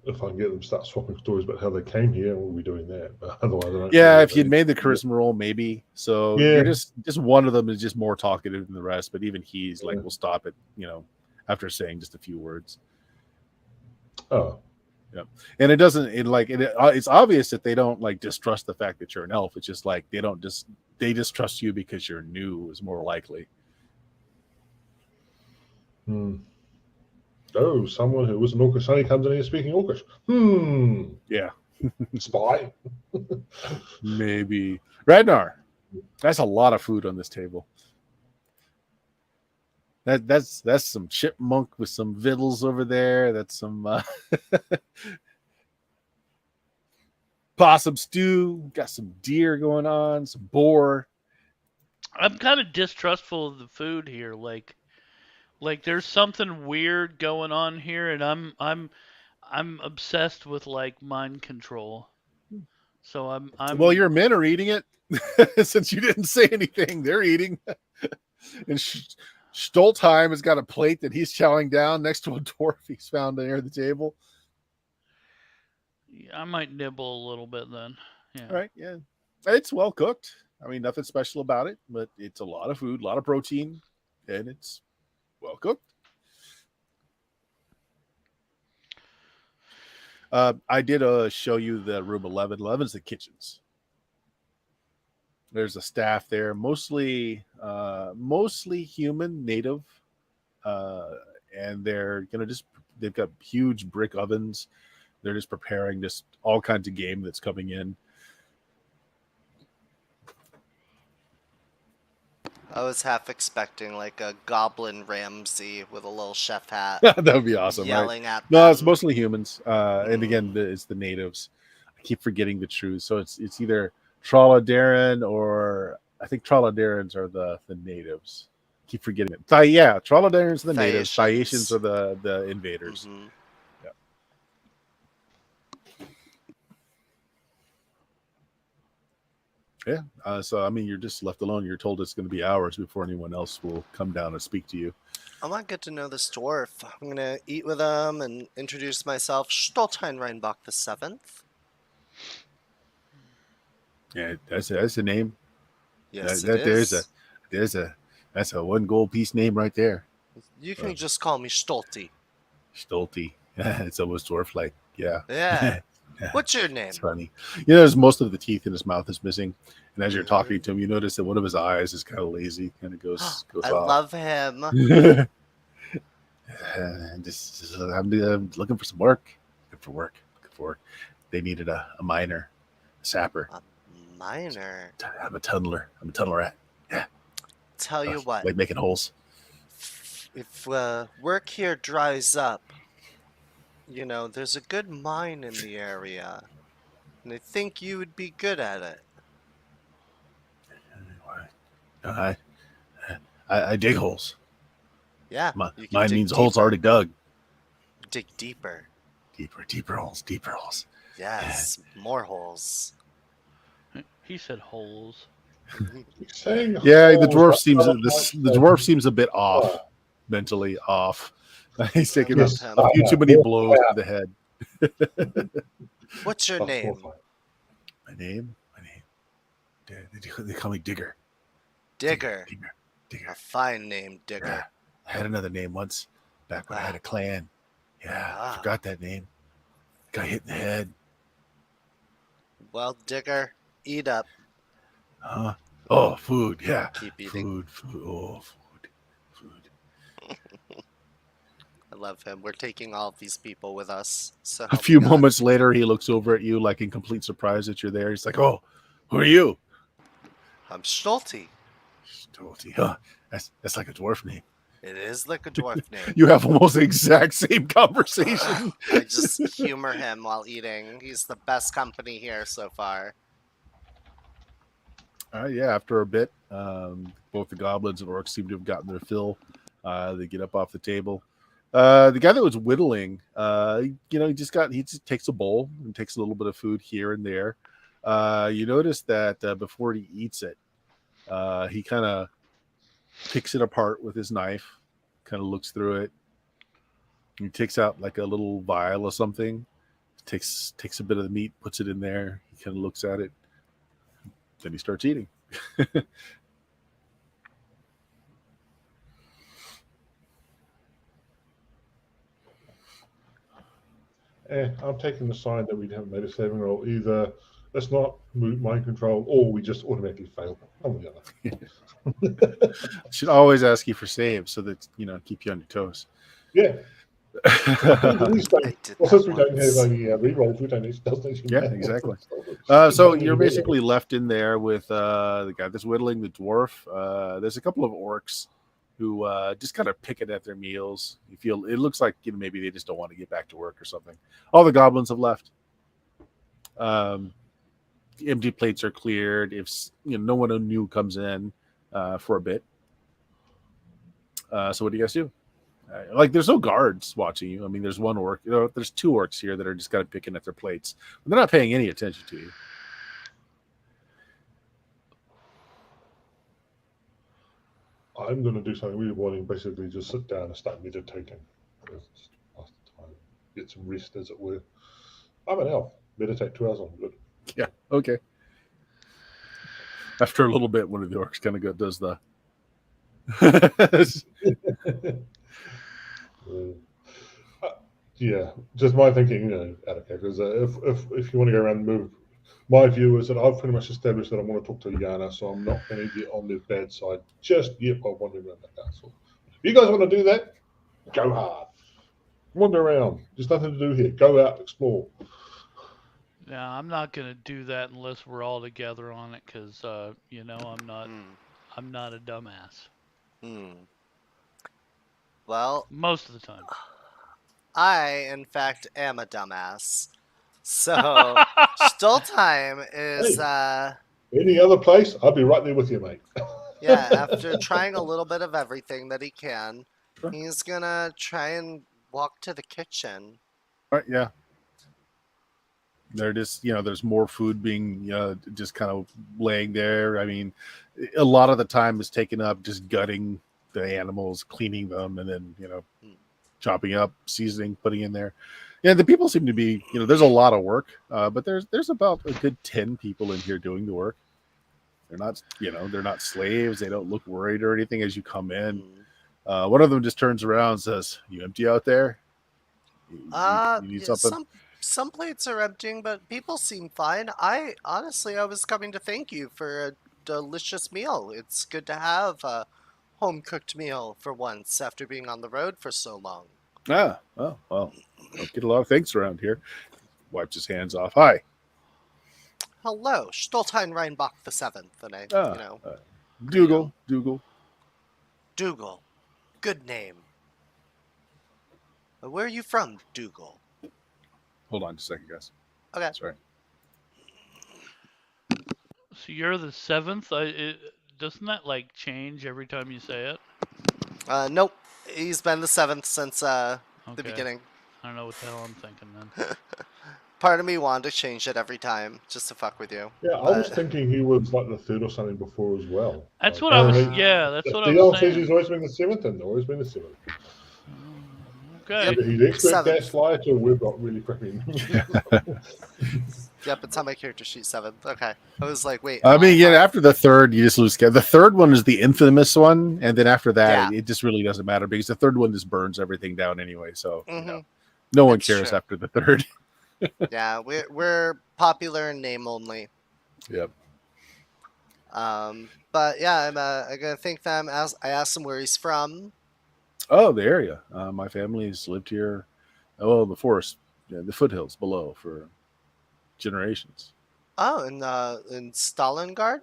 If I can get them to start swapping stories about how they came here, we'll be doing that. But otherwise, I don't. Yeah, really if you'd know. made the charisma roll, maybe. So Yeah. you're just one of them is just more talkative than the rest, but even he's like, Yeah. we'll stop it, after saying just a few words. Oh, And it doesn't. It's obvious that they don't like distrust the fact that you're an elf. It's just like they distrust you because you're new is more likely. Oh, someone who was an Orcish suddenly comes in here speaking Orcish. Yeah, Spy. maybe Ragnar. That's a lot of food on this table. That's some chipmunk with some victuals over there. That's some possum stew. Got some deer going on. Some boar. I'm kind of distrustful of the food here. Like there's something weird going on here, and I'm obsessed with like mind control. So I'm Well, your men are eating it since you didn't say anything. They're eating, and Stoltheim has got a plate that he's chowing down next to a dwarf he's found near the table. I might nibble a little bit then. Yeah. All right, yeah, it's well cooked. I mean, nothing special about it, but it's a lot of food, a lot of protein, and it's well cooked. I did show you the room 11. 11 is the kitchens. There's a staff there, mostly human, native, and they've got huge brick ovens. They're just preparing just all kinds of game that's coming in. I was half expecting like a Goblin Ramsay with a little chef hat That would be awesome, right? yelling at them. No, it's mostly humans, and again, it's the natives. I keep forgetting the truth. So it's either Trolladarin or I think Trolladarans are the natives. I keep forgetting it. Trolladarans are the natives. Thaisians are the invaders. Mhm. Yeah. So I mean, you're just left alone. You're told it's going to be hours before anyone else will come down and speak to you. I want to get to know this dwarf. I'm gonna eat with him and introduce myself. Stoltheim Reinbach the Seventh. Yeah, that's a name. Yes, That's a one gold piece name right there. You can just call me Stolty. Stolty. It's almost dwarf like. Yeah. Yeah. What's your name? It's funny. There's most of the teeth in his mouth is missing, and as you're talking to him, you notice that one of his eyes is kind of lazy, kind of goes I off. love him. I'm looking for some work. Looking for work. They needed a miner, a sapper. A miner. I'm a tunneler. I'm a tunneler rat. Yeah. Tell you what. Like making holes. If work here dries up, there's a good mine in the area, and I think you would be good at it. I dig holes. Yeah. Mine means holes already dug. Dig deeper. Deeper holes. Yes, more holes. He said holes. Yeah, the dwarf seems a bit off, mentally off. He's taking a few too many blows to the head. What's your name? My name. They call me Digger. Digger. Digger. A fine name, Digger. Yeah. I had another name once, back when I had a clan. Yeah, I forgot that name. Got hit in the head. Well, Digger, eat up. Oh, food. Yeah. Keep eating. Food. Oh, food. I love him. We're taking all of these people with us. So a few moments later, he looks over at you like in complete surprise that you're there. He's like, "Oh, who are you?" I'm Stolty. Stolty. Huh. That's like a dwarf name. It is like a dwarf name. You have almost the exact same conversation. I just humor him while eating. He's the best company here so far. Yeah, after a bit, both the goblins and orcs seem to have gotten their fill. They get up off the table. The guy that was whittling, he just takes a bowl and takes a little bit of food here and there. You notice that before he eats it, he kind of picks it apart with his knife, kind of looks through it. He takes out like a little vial or something, takes a bit of the meat, puts it in there. He kind of looks at it. Then he starts eating. I'm taking the sign that we haven't made a saving roll. Either let's not move mind control, or we just automatically fail. One or the other. Should always ask you for saves so that keep you on your toes. Yeah. I did Well, that since we don't once. have any rerolls, we don't actually Yeah, matter. exactly. So So you're basically left in there with the guy that's whittling, the dwarf. There's a couple of orcs who just kind of picking at their meals. You feel it looks like maybe they just don't want to get back to work or something. All the goblins have left. Empty plates are cleared. If no one new comes in for a bit. So what do you guys do? Like there's no guards watching you. I mean, there's one orc. There's two orcs here that are just kind of picking at their plates. But they're not paying any attention to you. I'm going to do something really boring. Basically, just sit down and start meditating. Just pass the time, get some rest, as it were. I'm an elf. Meditate 2 hours on good. Yeah. Okay. After a little bit, one of the orcs kind of does the. Yeah, just my thinking, out of character, is that if you want to go around and move, my view is that I've pretty much established that I want to talk to Yana, so I'm not going to get on their bad side just yet by wandering around the castle. If you guys want to do that, go hard. Wander around. There's nothing to do here. Go out, explore. Yeah, I'm not gonna do that unless we're all together on it, because I'm not a dumbass. Well, Most of the time. I, in fact, am a dumbass. So, still time is, Any other place, I'll be right there with you, mate. yeah, after trying a little bit of everything that he can, Sure. he's gonna try and walk to the kitchen. All right. Yeah. They're just, there's more food being just kind of laying there. I mean, a lot of the time is taken up just gutting the animals, cleaning them, and then, chopping up, seasoning, putting in there. Yeah, the people seem to be, there's a lot of work, but there's about a good 10 people in here doing the work. They're not, they're not slaves. They don't look worried or anything as you come in. One of them just turns around and says, "You empty out there? You need Yeah, something?" some plates are emptying, but people seem fine. I was coming to thank you for a delicious meal. It's good to have a home-cooked meal for once after being on the road for so long. Ah, oh, well, don't get a lot of thanks around here. Wipes his hands off. Hi. Hello, Stoltein Reinbach the Seventh, and Dougal. Dougal. Good name. Where are you from, Dougal? Hold on just a second, guys. Okay. Sorry. So you're the 7th? Doesn't that change every time you say it? Nope. He's been the 7th since the Okay. beginning. I don't know what the hell I'm thinking then. Part of me wanted to change it every time, just to fuck with you. Yeah, I was thinking he was like the 3rd or something before as well. That's what I was. Yeah, that's what I was says he's saying. always been the 7th and always been the 7th. Okay. Yep. Either he's expert 7th. gaslight or we've got really crappy. Yep, it's on my character sheet 7th. Okay. I was like, wait. I mean, after the 3rd, you just lose count. The 3rd one is the infamous one, and then after that, it just really doesn't matter because the 3rd one just burns everything down anyway. So no one That's cares true. after the 3rd. Yeah, we're popular in name only. Yep. But yeah, I'm gonna thank them. I asked him where he's from. Oh, the area. My family's lived here. Oh, the forest, the foothills below for generations. Oh, in Stalingard?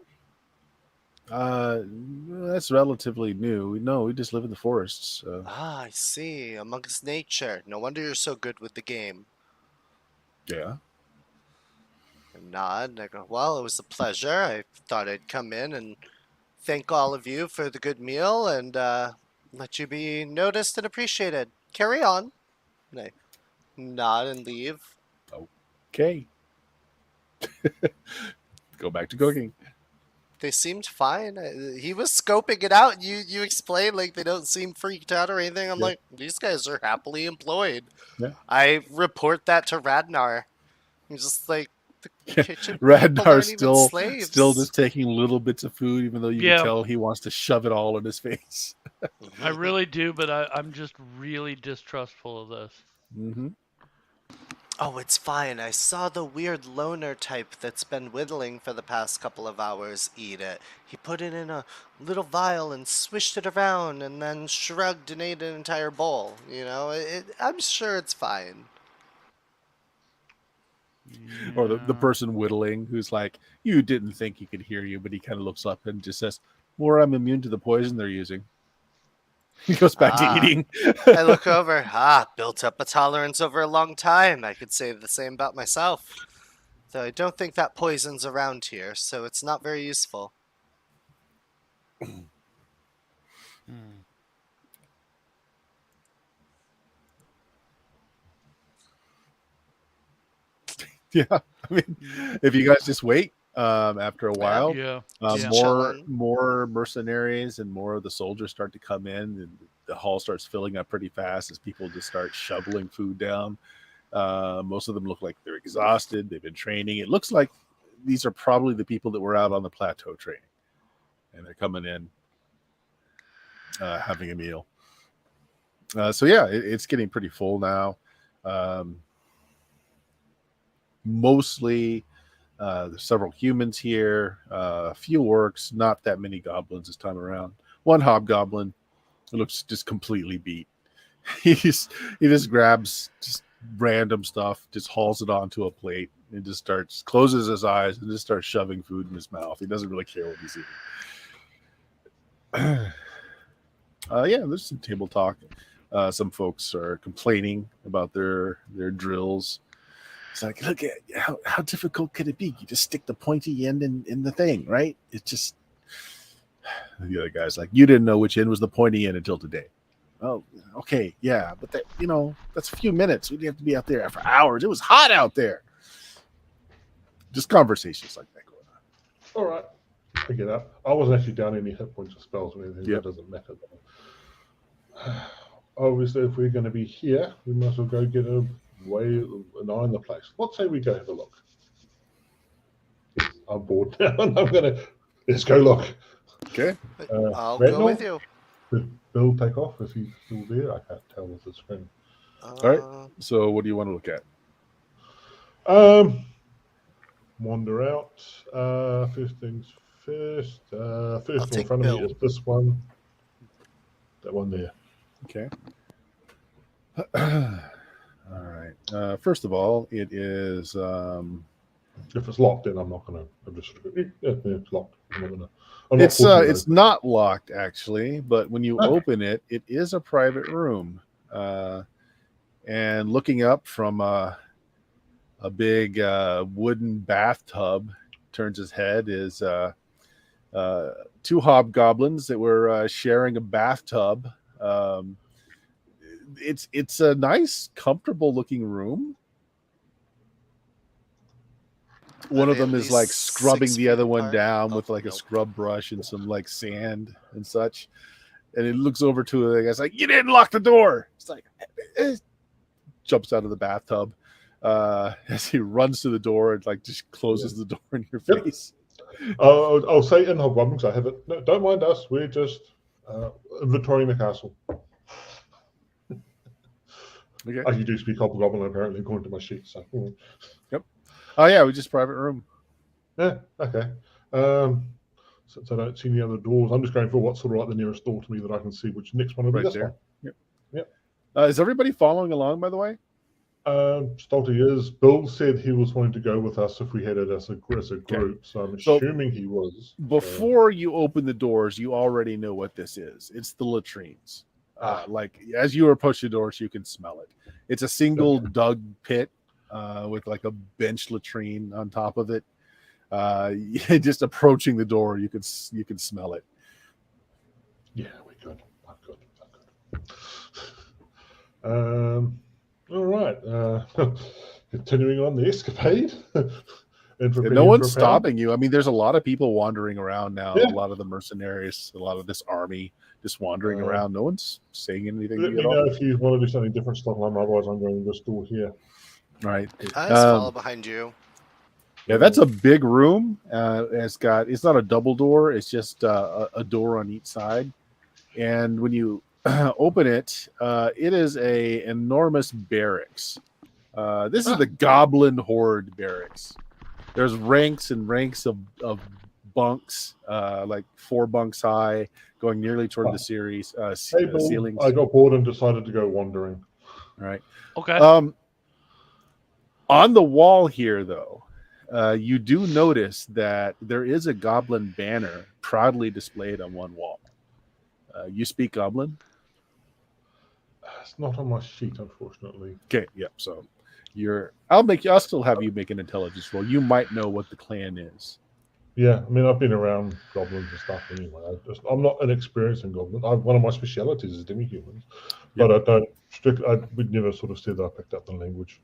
That's relatively new. No, we just live in the forests. I see. Amongst nature. No wonder you're so good with the game. Yeah. And nod. And I go, well, it was a pleasure. I thought I'd come in and thank all of you for the good meal and let you be noticed and appreciated. Carry on. And I nod and leave. Okay. Go back to cooking. they seemed fine. He was scoping it out. You explained like they don't seem freaked out or anything. I'm Yeah. like, these guys are happily employed. Yeah. I report that to Radnar. He's just like, the kitchen people Radnar's aren't even still slaves. just taking little bits of food, even though you Yeah. can tell he wants to shove it all in his face. I really do, but I'm just really distrustful of this. Mm-hmm. Oh, it's fine. I saw the weird loner type that's been whittling for the past couple of hours eat it. He put it in a little vial and swished it around and then shrugged and ate an entire bowl. You know, I'm sure it's fine. Or the Yeah. person whittling who's like, you didn't think he could hear you, but he kind of looks up and just says, "Or I'm immune to the poison they're using." He goes back to eating. I look over. Built up a tolerance over a long time. I could say the same about myself. Though I don't think that poison's around here, so it's not very useful. Hmm. Yeah, I mean, if you guys just wait, after a while, Yeah. Just more chilling. more mercenaries and more of the soldiers start to come in, and the hall starts filling up pretty fast as people just start shoveling food down. Most of them look like they're exhausted. They've been training. It looks like these are probably the people that were out on the plateau training, and they're coming in, having a meal. So yeah, it's getting pretty full now. Mostly there's several humans here, a few orcs, not that many goblins this time around. One hobgoblin who looks just completely beat. he just grabs just random stuff, just hauls it onto a plate, and just closes his eyes and just starts shoving food in his mouth. He doesn't really care what he's eating. Yeah, there's some table talk. Some folks are complaining about their drills. It's like, look at how difficult could it be? You just stick the pointy end in the thing, right? It's just, the other guy's like, you didn't know which end was the pointy end until today. Oh, okay, yeah, but that's a few minutes. We'd have to be out there for hours. It was hot out there. Just conversations like that going on. All right, I get that. I wasn't actually down any hit points or spells or anything. Yep. That doesn't matter. Obviously, if we're going to be here, we might as well go get an eye on the place. Let's say we go have a look. I'm bored now, and let's go look. Okay. I'll Randall? go with you. Did Bill take off? Is he still there? I can't tell with the screen. All right. So what do you want to look at? Wander out. First things first. First one in take front of me Bill. is this one. That one there. Okay. All right. First of all, it is. If it's locked, then I'm not going to. I'm just it's locked. It's not locked actually, but when you open it, it is a private room. And looking up from a big wooden bathtub, turns his head, is two hobgoblins that were sharing a bathtub. It's a nice, comfortable looking room. One of them is like scrubbing the other one down with like a scrub brush and some like sand and such. And it looks over to the guy's like, "You didn't lock the door." It's like, jumps out of the bathtub as he runs to the door and like just closes the door in your face. I'll say in hobgoblins, I have it. No, don't mind us. We're just inventorying the castle. Okay. You do speak hobgoblin apparently, according to my sheet. So. Yep. Oh yeah, we just private room. Yeah. Okay. Since I don't see any other doors, I'm just going for what's sort of like the nearest door to me that I can see. Which next one will be Right this there. one. Yep. Is everybody following along, by the way? Stolty is. Bill said he was wanting to go with us if we had it as a group. So I'm assuming he was. Before you open the doors, you already know what this is. It's the latrines. Like as you approach the doors, you can smell it. It's a single dug pit with like a bench latrine on top of it. Just approaching the door, you can smell it. Yeah, we're good. I'm good. All right. Continuing on the escapade. And for And a no penny one's for a pound. stopping you. I mean, there's a lot of people wandering around now. Yeah. A lot of the mercenaries, a lot of this army just wandering around. No one's saying anything to Let you me at all. know if you want to do something different, Stockholm. Otherwise, I'm going to this door here. All right. I just follow behind you. Yeah, that's a big room. It's not a double door. It's just a door on each side. And when you open it, it is a enormous barracks. This is the Goblin Horde barracks. There's ranks and ranks of bunks, like 4 bunks high, going nearly toward the series Hey, Bill, ceilings. I got bored and decided to go wandering. All right. Okay. On the wall here, though, you do notice that there is a Goblin Banner proudly displayed on one wall. You speak Goblin? It's not on my sheet, unfortunately. Okay, yep. So I'll still have you make an intelligence roll. You might know what the clan is. Yeah, I mean, I've been around goblins and stuff anyway. I'm not an experienced in goblins. One of my specialities is demi-humans, but I don't. We'd never sort of said that I picked up the language.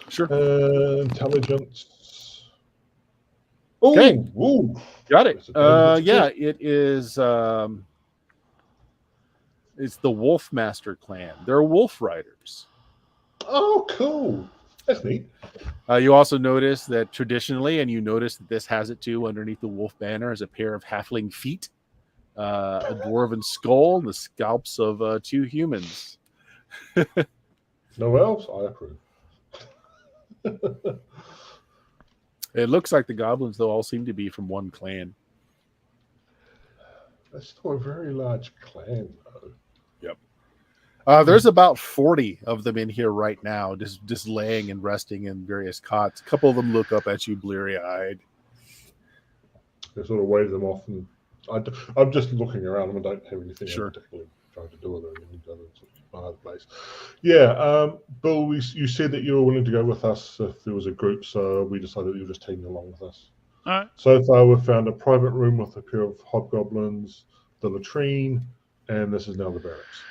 Sure. Intelligence. Oh, Okay. ooh. Got it. Intelligence. Yeah, it is. It's the Wolfmaster clan. They're wolf riders. Oh, cool. That's neat. You also notice that traditionally, and you notice that this has it too, underneath the wolf banner is a pair of halfling feet, a dwarven skull, and the scalps of 2 humans. No elves? I approve. It looks like the goblins, though, all seem to be from one clan. That's still a very large clan, though. Yep. There's about 40 of them in here right now, just laying and resting in various cots. A couple of them look up at you bleary-eyed. They sort of wave them off, and I'm just looking around them. I don't have anything I'm particularly trying to do with it. Another place. Yeah, Bill, you said that you were willing to go with us if there was a group, so we decided you were just taking along with us. All right. So far, we've found a private room with a pair of hobgoblins, the latrine, and this is now the barracks.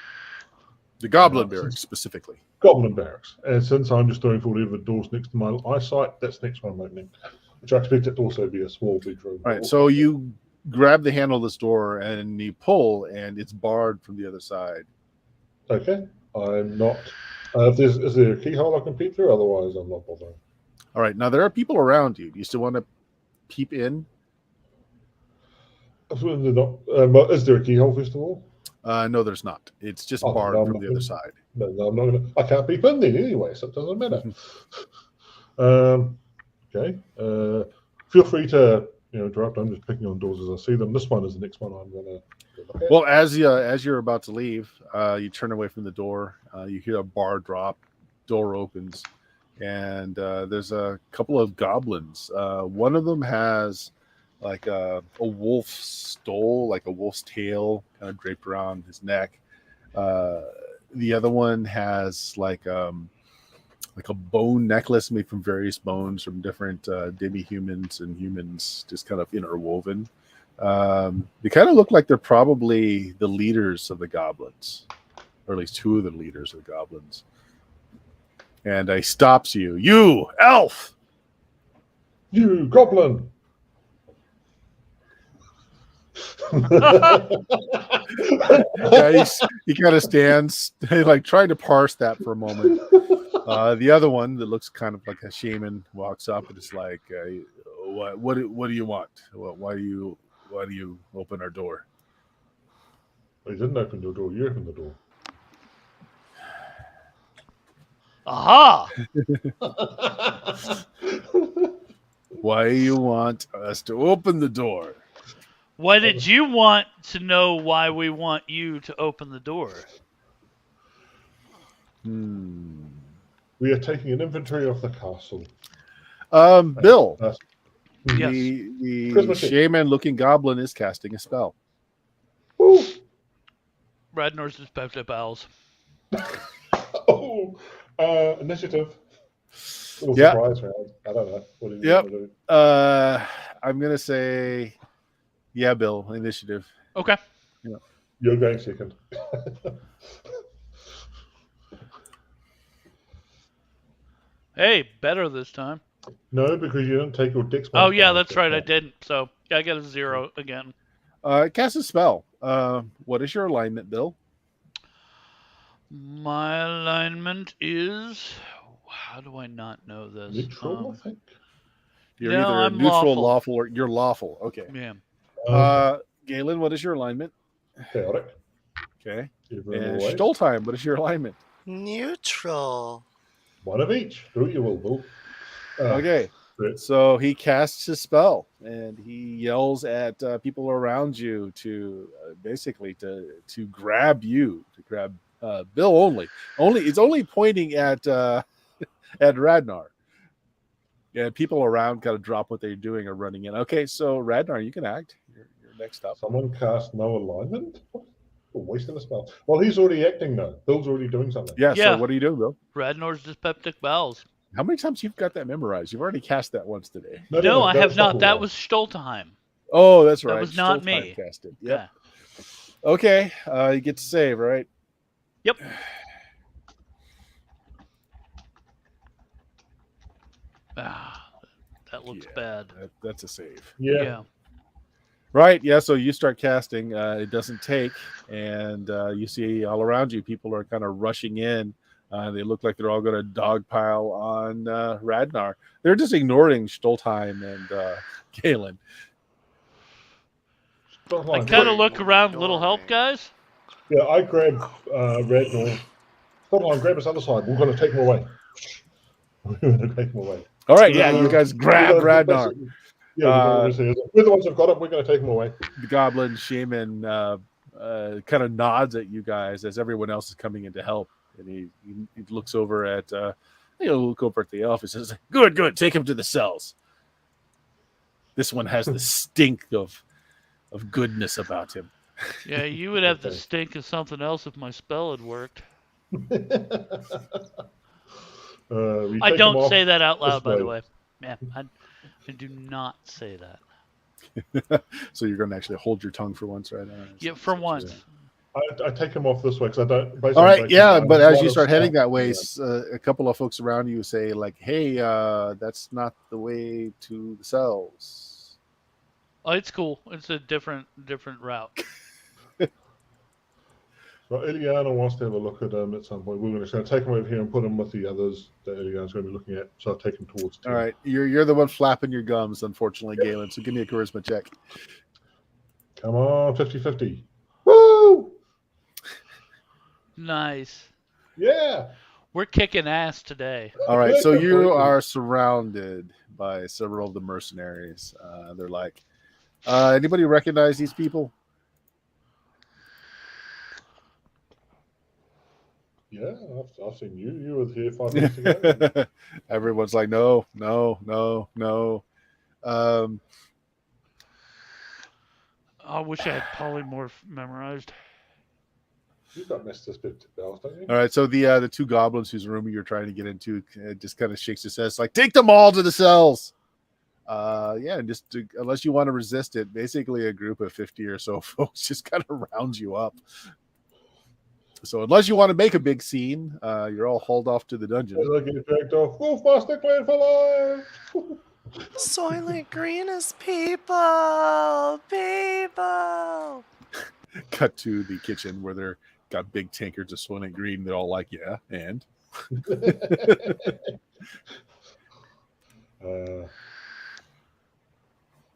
The Goblin Barracks, specifically. Goblin Barracks. And since I'm just doing for whatever door's next to my eyesight, that's the next one I'm opening, which I expect it to also be a small bedroom. All right, so you grab the handle of this door and you pull, and it's barred from the other side. Okay. I'm not. Is there a keyhole I can peek through? Otherwise, I'm not bothering. All right, now there are people around you. Do you still want to peep in? Is there a keyhole, first of all? No, there's not. It's just barred from the other side. No, I'm not going to. I can't peep in then anyway, so it doesn't matter. Okay. Feel free to interrupt. I'm just picking on doors as I see them. This one is the next one I'm going to look at. Well, as you're about to leave, you turn away from the door. You hear a bar drop. Door opens, and there's a couple of goblins. One of them has like a wolf's stole, like a wolf's tail, kind of draped around his neck. The other one has like a bone necklace made from various bones from different demi-humans and humans, just kind of interwoven. They kind of look like they're probably the leaders of the goblins, or at least 2 of the leaders of the goblins. And he stops you. You, elf! You, goblin! Yeah, he kind of stands, like trying to parse that for a moment. The other one that looks kind of like a shaman walks up and is like, "What do you want? Why do you open our door?" Well, you didn't open your door. You opened the door. Aha! Why do you want us to open the door? Why did you want to know why we want you to open the door? We are taking an inventory of the castle. Bill, Yes. the shaman-looking goblin is casting a spell. Woo. Radnor's just poked up owls. Oh, initiative. Yeah. Surprise round. I don't know. What do you Yep. want to do? I'm gonna say, yeah, Bill, initiative. Okay. You're going second. Hey, better this time. No, because you didn't take your dex Oh yeah, modifier that's into right. I account. didn't. So I got a 0 again. Cast a spell. What is your alignment, Bill? My alignment is. How do I not know this? Neutral, I think. You're No, either I'm neutral, lawful. lawful, or you're lawful. Okay. Yeah. Galen, what is your alignment? Chaotic. Okay. Everyone And always. Stoltheim, what is your alignment? Neutral. One of each. Do what you will, Bill. Okay. Great. So he casts his spell and he yells at people around you to basically to grab you, to grab Bill only. It's only pointing at at Radnar. And people around kind of drop what they're doing or running in. Okay, so Radnar, you can act. You're next up. Someone cast no alignment? We're wasting a spell. Well, he's already acting now. Bill's already doing something. Yeah, Yeah. so what are you doing, Bill? Radnor's dyspeptic bowels. How many times you've got that memorized? You've already cast that once today. No, I have not. That one. was Stoltheim. Oh, that's right. That was not Stoltheim me. cast it. Yep. Yeah. Okay, you get to save, right? Yep. Ah, that looks Yeah. bad. That's a save. Yeah. Right, yeah, so you start casting. It doesn't take, and you see all around you, people are kind of rushing in. They look like they're all going to dogpile on Radnar. They're just ignoring Stoltheim and Galen. I kind of look around. Little help, guys. Yeah, I grab Radnor. Stoltheim, grab his other side. We're going to take him away. We're going to take him away. All right, yeah, you guys grab Radnar. Yeah, we're the ones who've got him. We're going to take him away. The goblin shaman kind of nods at you guys as everyone else is coming in to help, and he looks over at look over at the elf and says, "Good, take him to the cells. This one has the stink of goodness about him." Yeah, you would have the stink of something else if my spell had worked. I don't say that out loud, by the way. Yeah, I do not say that. So you're going to actually hold your tongue for once, right? Yeah, for once. I take him off this way because I don't. All right, yeah, but as you start heading that way, a couple of folks around you say, like, "Hey, that's not the way to the cells." Oh, it's cool. It's a different route. Well, Iliana wants to have a look at him at some point. We're going to take him over here and put him with the others that Iliana's going to be looking at. So I'll take him towards. All right, you're the one flapping your gums, unfortunately, Galen. So give me a charisma check. Come on, 50-50. Woo! Nice. Yeah. We're kicking ass today. All right, so you are surrounded by several of the mercenaries. They're like, anybody recognize these people? Yeah, I've seen you. You were here 5 minutes ago. Everyone's like, no. I wish I had polymorph memorized. You've got Mr. Spit Bells, don't you? All right, so the two goblins whose room you're trying to get into just kind of shakes his head. It's like, take them all to the cells. And unless you want to resist it, basically a group of 50 or so folks just kind of rounds you up. So unless you want to make a big scene, you're all hauled off to the dungeon. They'll get dragged off. Wolfmaster Clan for life! Soylent Green is people! Cut to the kitchen where they're got big tankards of Soylent Green. They're all like, yeah, and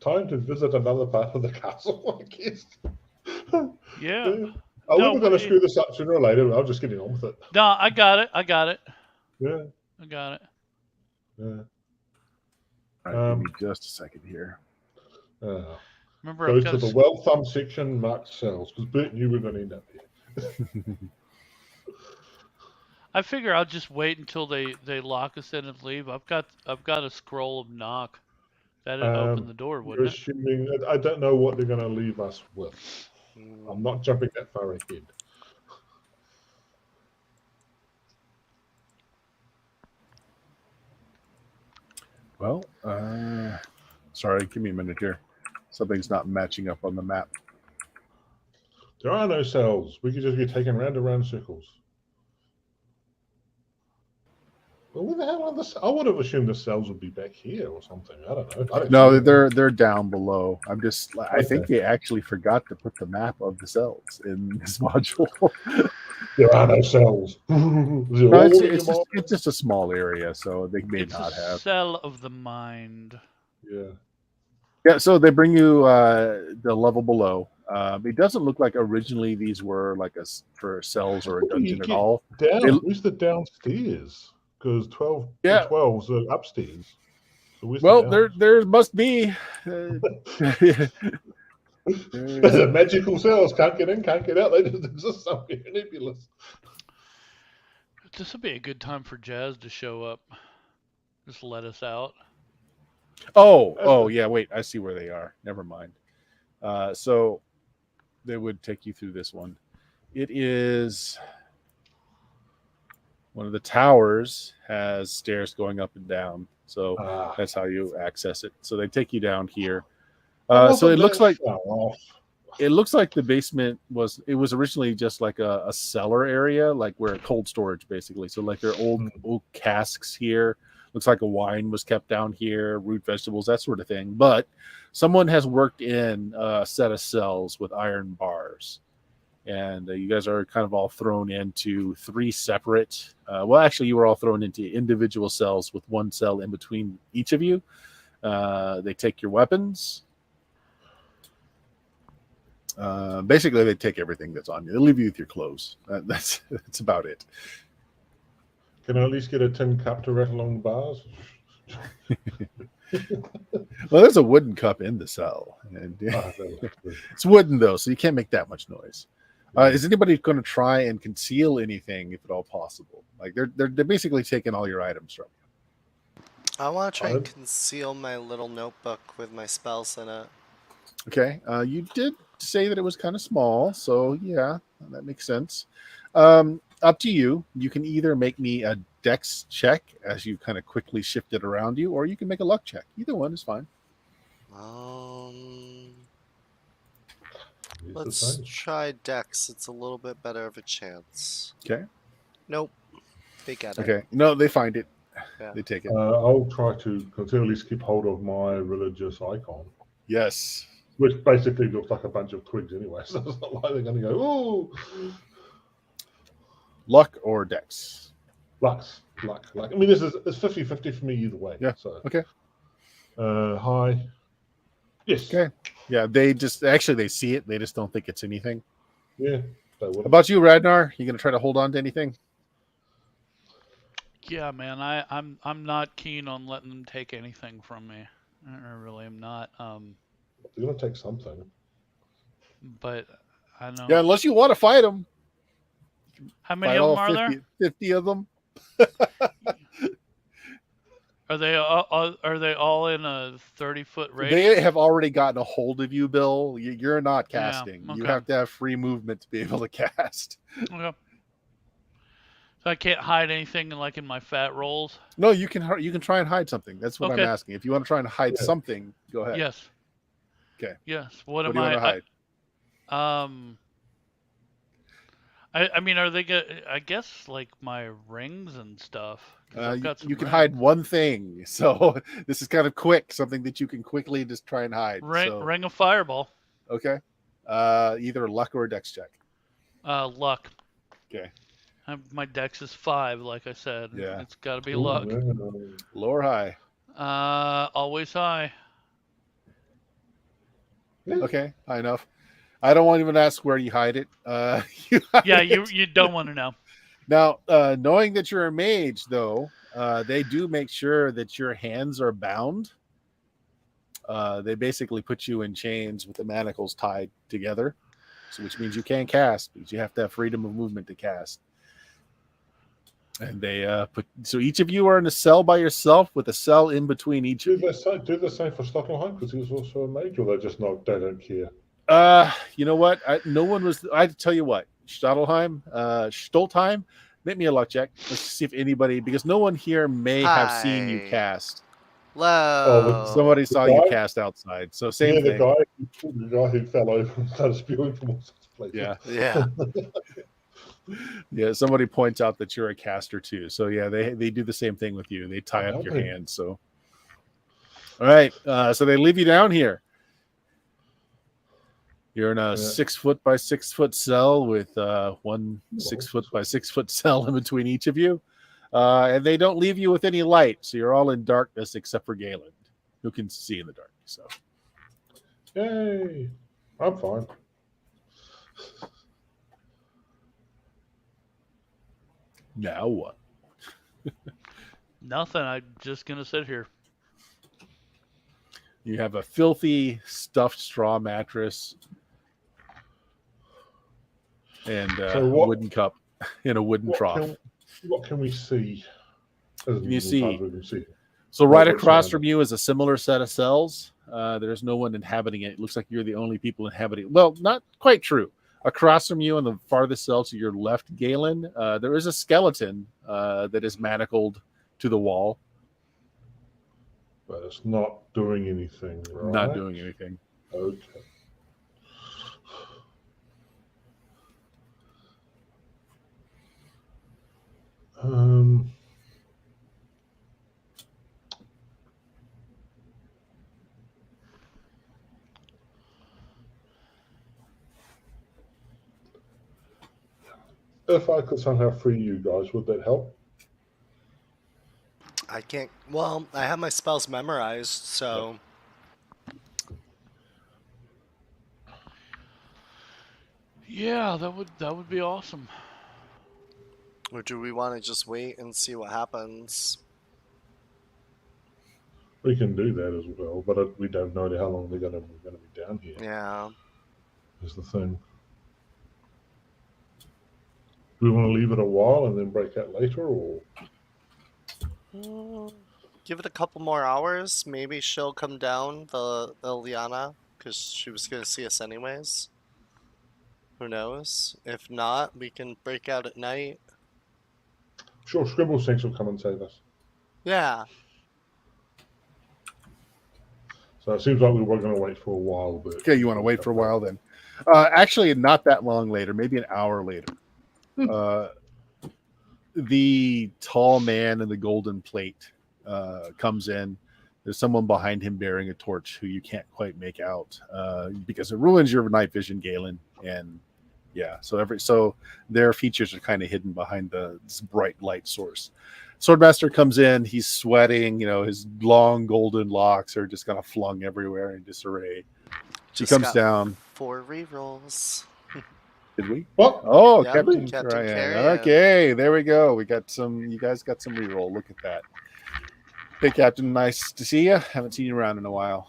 time to visit another part of the castle, I guess. Yeah. We were going to screw this up sooner or later. I'll just get on with it. No, I got it. Yeah. I got it. Yeah. all right, give me just a second here. Remember, Go to the well thumbed section, marked cells, because Bert knew we were going to end up here. I figure I'll just wait until they lock us in and leave. I've got a scroll of knock. That'd open the door, wouldn't it? Assuming, I don't know what they're going to leave us with. I'm not jumping that far ahead. Well, sorry, give me a minute here. Something's not matching up on the map. There are no cells. We could just be taken round and round circles. Well, where the hell are the? I would have assumed the cells would be back here or something. I don't know. I don't No, see them. they're down below. I think Okay. they actually forgot to put the map of the cells in this module. There are no cells. Is it No, all in your mind? it's just a small area, so they may It's a not have. cell of the mind. Yeah. Yeah, so they bring you the level below. It doesn't look like originally these were like for cells or a How do you dungeon at get all. down? Where's the downstairs? Because 12 Yeah. and 12's are upstairs. So where's Well, the there must be. The magical cells can't get in, can't get out. They just exist somewhere nebulous. This would be a good time for Jazz to show up. Just let us out. Oh, yeah. Wait, I see where they are. Never mind. So they would take you through this one. It is one of the towers has stairs going up and down, so that's how you access it. So they take you down here. So it looks like the basement was originally just like a cellar area, like where cold storage basically. So like there are old casks here. Looks like a wine was kept down here, root vegetables, that sort of thing. But someone has worked in a set of cells with iron bars. And you guys are kind of all thrown into three separate. Well, actually, you were all thrown into individual cells with one cell in between each of you. They take your weapons. Basically, they take everything that's on you. They leave you with your clothes. That's about it. Can I at least get a tin cup to rattle along the bars? Well, there's a wooden cup in the cell, and it's wooden though, so you can't make that much noise. Is anybody going to try and conceal anything, if at all possible? Like they're basically taking all your items from you. I want to try and conceal my little notebook with my spells in it. Okay, you did say that it was kind of small, so yeah, that makes sense. Up to you. You can either make me a dex check as you kind of quickly shift it around you, or you can make a luck check. Either one is fine. Let's try dex. It's a little bit better of a chance. Okay. Nope. They get it. Okay. No, they find it. Yeah. They take it. I'll try to continually keep hold of my religious icon. Yes. Which basically looks like a bunch of twigs anyway, so it's not like they're going to go, ooh. Luck or dex? Luck. I mean, it's 50-50 for me either way. Yeah. So. Okay. High. Yes. Okay. Yeah, they see it. They just don't think it's anything. Yeah. How about you, Radnar? You going to try to hold on to anything? Yeah, man. I'm not keen on letting them take anything from me. I really am not. They're going to take something. But I know. Yeah, unless you want to fight them. How many of them are 50, there? 50 of them. Are they all in a 30-foot radius? They have already gotten a hold of you, Bill. You're not casting. Yeah, okay. You have to have free movement to be able to cast. Okay. So I can't hide anything like in my fat rolls? No, you can try and hide something. That's what I'm asking. If you want to try and hide something, go ahead. Yes. Okay. Yes. What do you want to hide? I mean, are they good? I guess like my rings and stuff. You can hide one thing. So this is kind of quick, something that you can quickly just try and hide. Ring of fireball. Okay. Either luck or dex check. Luck. Okay. My dex is 5, like I said. Yeah. It's got to be luck. Low or high? Always high. Okay, high enough. I don't want to even ask where you hide it. You don't want to know. Now, knowing that you're a mage, though, they do make sure that your hands are bound. They basically put you in chains with the manacles tied together, which means you can't cast, because you have to have freedom of movement to cast. And they so each of you are in a cell by yourself with a cell in between each of you. Do the same for Stockholm because he was also a mage, or they don't care. You know what? No one was. I tell you what, Stoltheim, make me a luck check. Let's see if anybody, because no one here may have seen you cast. Low. Somebody saw you cast outside. So same thing. The guy who fell over and started spewing from all sorts of places. Yeah. Yeah. Yeah, somebody points out that you're a caster too. So yeah, they do the same thing with you. They tie up your Okay. hands. So all right, so they leave you down here. You're in a 6 foot by 6 foot cell with one 6 foot by 6 foot cell in between each of you, and they don't leave you with any light. So you're all in darkness except for Galen, who can see in the dark. So Yay! I'm fine. now what? Nothing. I'm just gonna sit here. You have a filthy stuffed straw mattress and a wooden cup in a wooden trough. What can we see? You see. We can see. So right across from you is a similar set of cells. There's no one inhabiting it. It looks like you're the only people inhabiting it. Well, not quite true. Across from you on the farthest cell to your left, Galen, there is a skeleton that is manacled to the wall. But it's not doing anything, right? Not doing anything. Okay. If I could somehow free you guys, would that help? I can't. Well, I have my spells memorized, so. Yeah, that would be awesome. Or do we want to just wait and see what happens? We can do that as well, but we don't know how long we're going to be down here. Yeah. Is the thing. Do we want to leave it a while and then break out later, or? Give it a couple more hours. Maybe she'll come down, the Liana, because she was going to see us anyways. Who knows? If not, we can break out at night. Sure, Scribbleshanks will come and save us. Yeah. So it seems like we were going to wait for a while. But okay, you want to wait for a while then? Actually, not that long later, maybe an hour later. The tall man in the golden plate comes in. There's someone behind him bearing a torch who you can't quite make out because it ruins your night vision, Galen. And yeah, so their features are kind of hidden behind this bright light source. Swordmaster comes in. He's sweating. His long golden locks are just kind of flung everywhere in disarray. He comes down. 4 rerolls. Did we? What? Oh, Yep, Captain Carrion. Okay, there we go. You guys got some reroll. Look at that. Hey, Captain, nice to see you. Haven't seen you around in a while.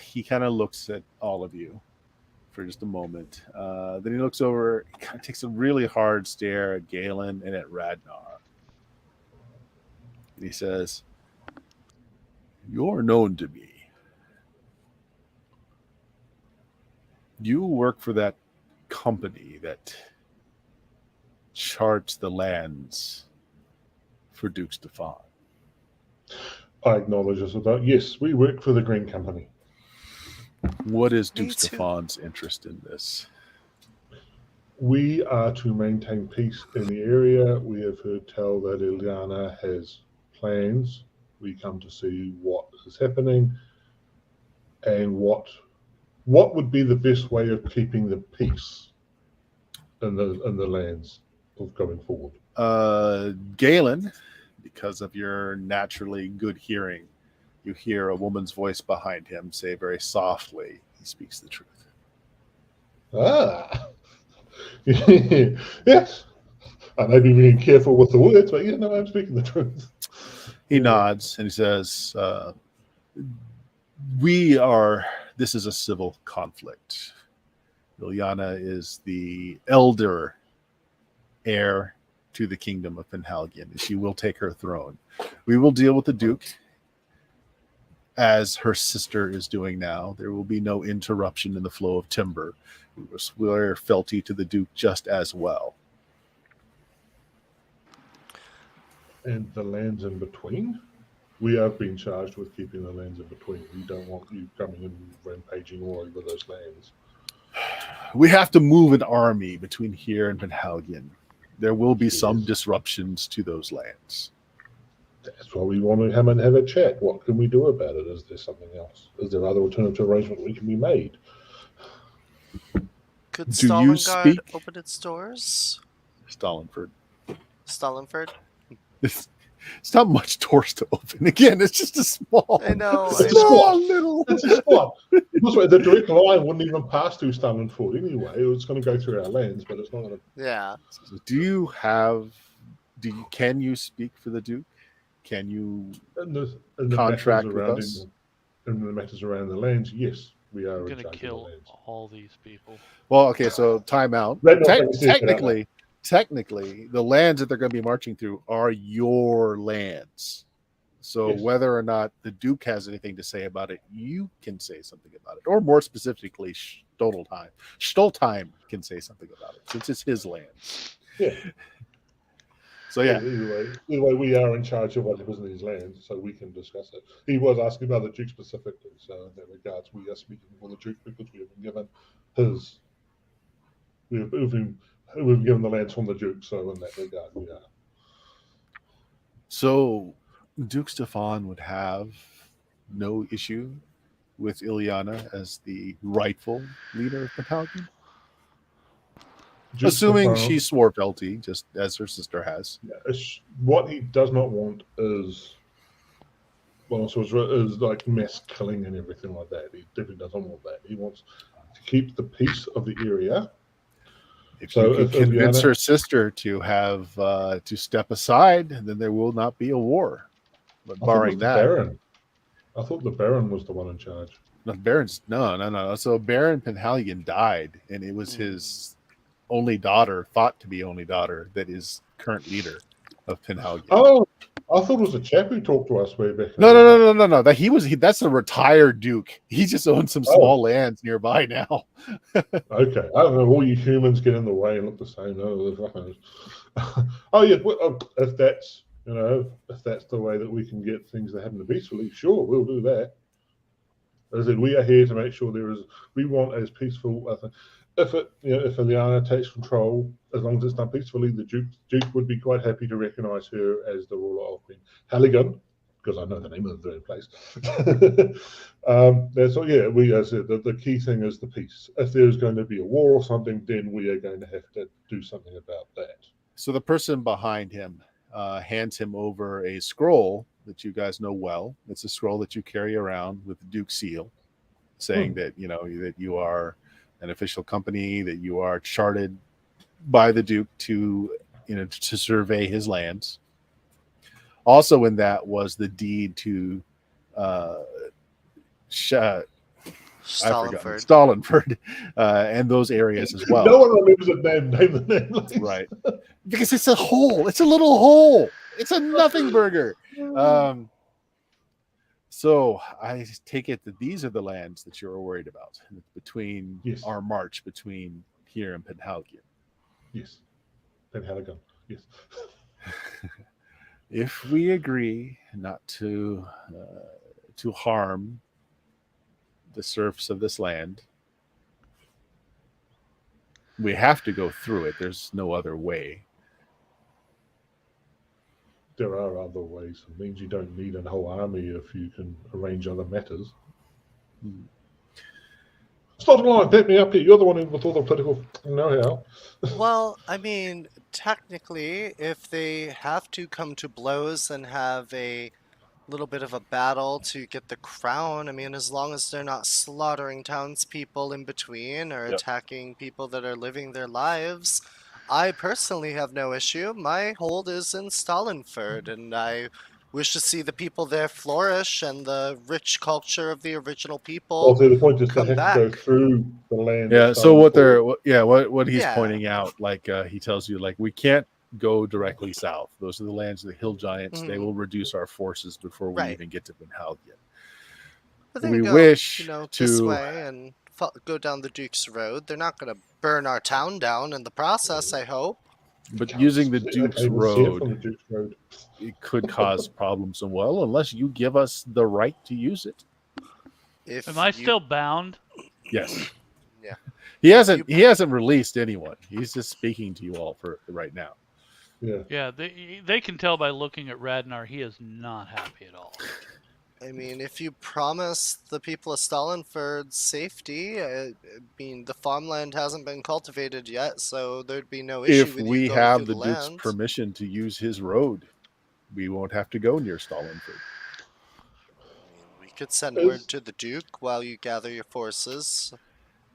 He kind of looks at all of you for just a moment. Then he looks over, he kind of takes a really hard stare at Galen and at Radnar. And he says, "You're known to me. You work for that company that charts the lands for Duke Stefan." I acknowledge this about. Yes, we work for the Green Company. What is Duke Stefan's interest in this? We are to maintain peace in the area. We have heard tell that Ileana has plans. We come to see what is happening and what would be the best way of keeping the peace in the lands of going forward. Galen, because of your naturally good hearing, you hear a woman's voice behind him say very softly, "He speaks the truth." Ah, yes. I may be being careful with the words, but I'm speaking the truth. He nods and he says, this is a civil conflict. Liliana is the elder heir to the kingdom of Penhalgian, and she will take her throne. We will deal with the Duke as her sister is doing now. There will be no interruption in the flow of timber. We will swear fealty to the Duke just as well. And the lands in between? We have been charged with keeping the lands in between. We don't want you coming and rampaging all over those lands. We have to move an army between here and Penhalgian. There will be some Yes. disruptions to those lands. That's why we want to have a chat. What can we do about it? Is there something else? Is there other alternative arrangement we can be made? Could Do you Stalingard speak? open its doors? Stalinford. Stalinford? It's not much doors to open. Again, it's just a small, I know. It's a small squad. little. It's a squad. The direct line wouldn't even pass through Stalinford anyway. It's going to go through our lands, but it's not going to. Yeah. Do you have? Can you speak for the Duke? Can you In the contract matters with around us? in the matters around the lands, yes, we are I'm in gonna charge of kill the lands. all these people. Well, okay, so time out. Red North Bank says that, Technically, the lands that they're going to be marching through are your lands. So Yes. whether or not the Duke has anything to say about it, you can say something about it. Or more specifically, Stoltheim. Stoltheim can say something about it since it's his land. Yeah. So yeah. Either way, we are in charge of whatever's in his lands, so we can discuss it. He was asking about the Duke specifically, so in that regards, we are speaking for the Duke because we have been given his. We've been given the lands from the Duke, so in that regard, we are. So Duke Stefan would have no issue with Ileana as the rightful leader of Penhalgian? Duke Assuming Stefan- she swore fealty, just as her sister has. What he does not want is, is like mass killing and everything like that. He definitely doesn't want that. He wants to keep the peace of the area. If So you can if convince Ileana- her sister to have to step aside, then there will not be a war. But barring that, Baron. I thought the Baron was the one in charge. no, Baron's no. So Baron Penhallion died, and it was his only daughter, thought to be only daughter, that is current leader of Penhallion. Oh, I thought it was a chap who talked to us way back. No. That's a retired duke. He just owns some Oh. small lands nearby now. Okay, I don't know. All you humans get in the way and look the same. Oh yeah. If that's if that's the way that we can get things to happen peacefully, sure, we'll do that. As I said, we are here to make sure we want as peaceful. If Ileana takes control, as long as it's done peacefully, the Duke would be quite happy to recognise her as the ruler of Queen Halligan, because I know the name of the place. That's all. Yeah, as I said, the key thing is the peace. If there's going to be a war or something, then we are going to have to do something about that. So the person behind him hands him over a scroll that you guys know well. It's a scroll that you carry around with the Duke seal, saying that that you are an official company, that you are chartered by the Duke to survey his lands. Also in that was the deed to Stalinford and those areas as well. No one remembers the name. Right. Because it's a hole. It's a little hole. It's a nothing burger. So I take it that these are the lands that you're worried about between our march between here and Penhalgian. Yes. Penhalgian. Yes. If we agree not to harm the serfs of this land, we have to go through it. There's no other way. There are other ways. It means you don't need a whole army if you can arrange other matters. Stop the line, back me up here. You're the one with all the political know-how. Well, I mean, technically, if they have to come to blows and have a little bit of a battle to get the crown, I mean, as long as they're not slaughtering townspeople in between or attacking people that are living their lives, I personally have no issue. My hold is in Stalinford, and I wish to see the people there flourish and the rich culture of the original people. Also, the point is they come have back. to go through the land. Yeah. So what he's pointing out, he tells you, we can't go directly south. Those are the lands of the hill giants. They will reduce our forces before we even get to Penhalgian. But they we can go, wish this way and go down the Duke's Road. They're not going to burn our town down in the process, I hope. But using the Duke's Road, it could cause problems unless you give us the right to use it. Am I still bound? Yes. Yeah. He hasn't released anyone. He's just speaking to you all for right now. Yeah. Yeah, they can tell by looking at Radnar he is not happy at all. I mean, if you promise the people of Stalinford safety, I mean, the farmland hasn't been cultivated yet, so there'd be no issue If with we you going have through the the Duke's land. permission to use his road, we won't have to go near Stalinford. I mean, we could send Is- word to the Duke while you gather your forces.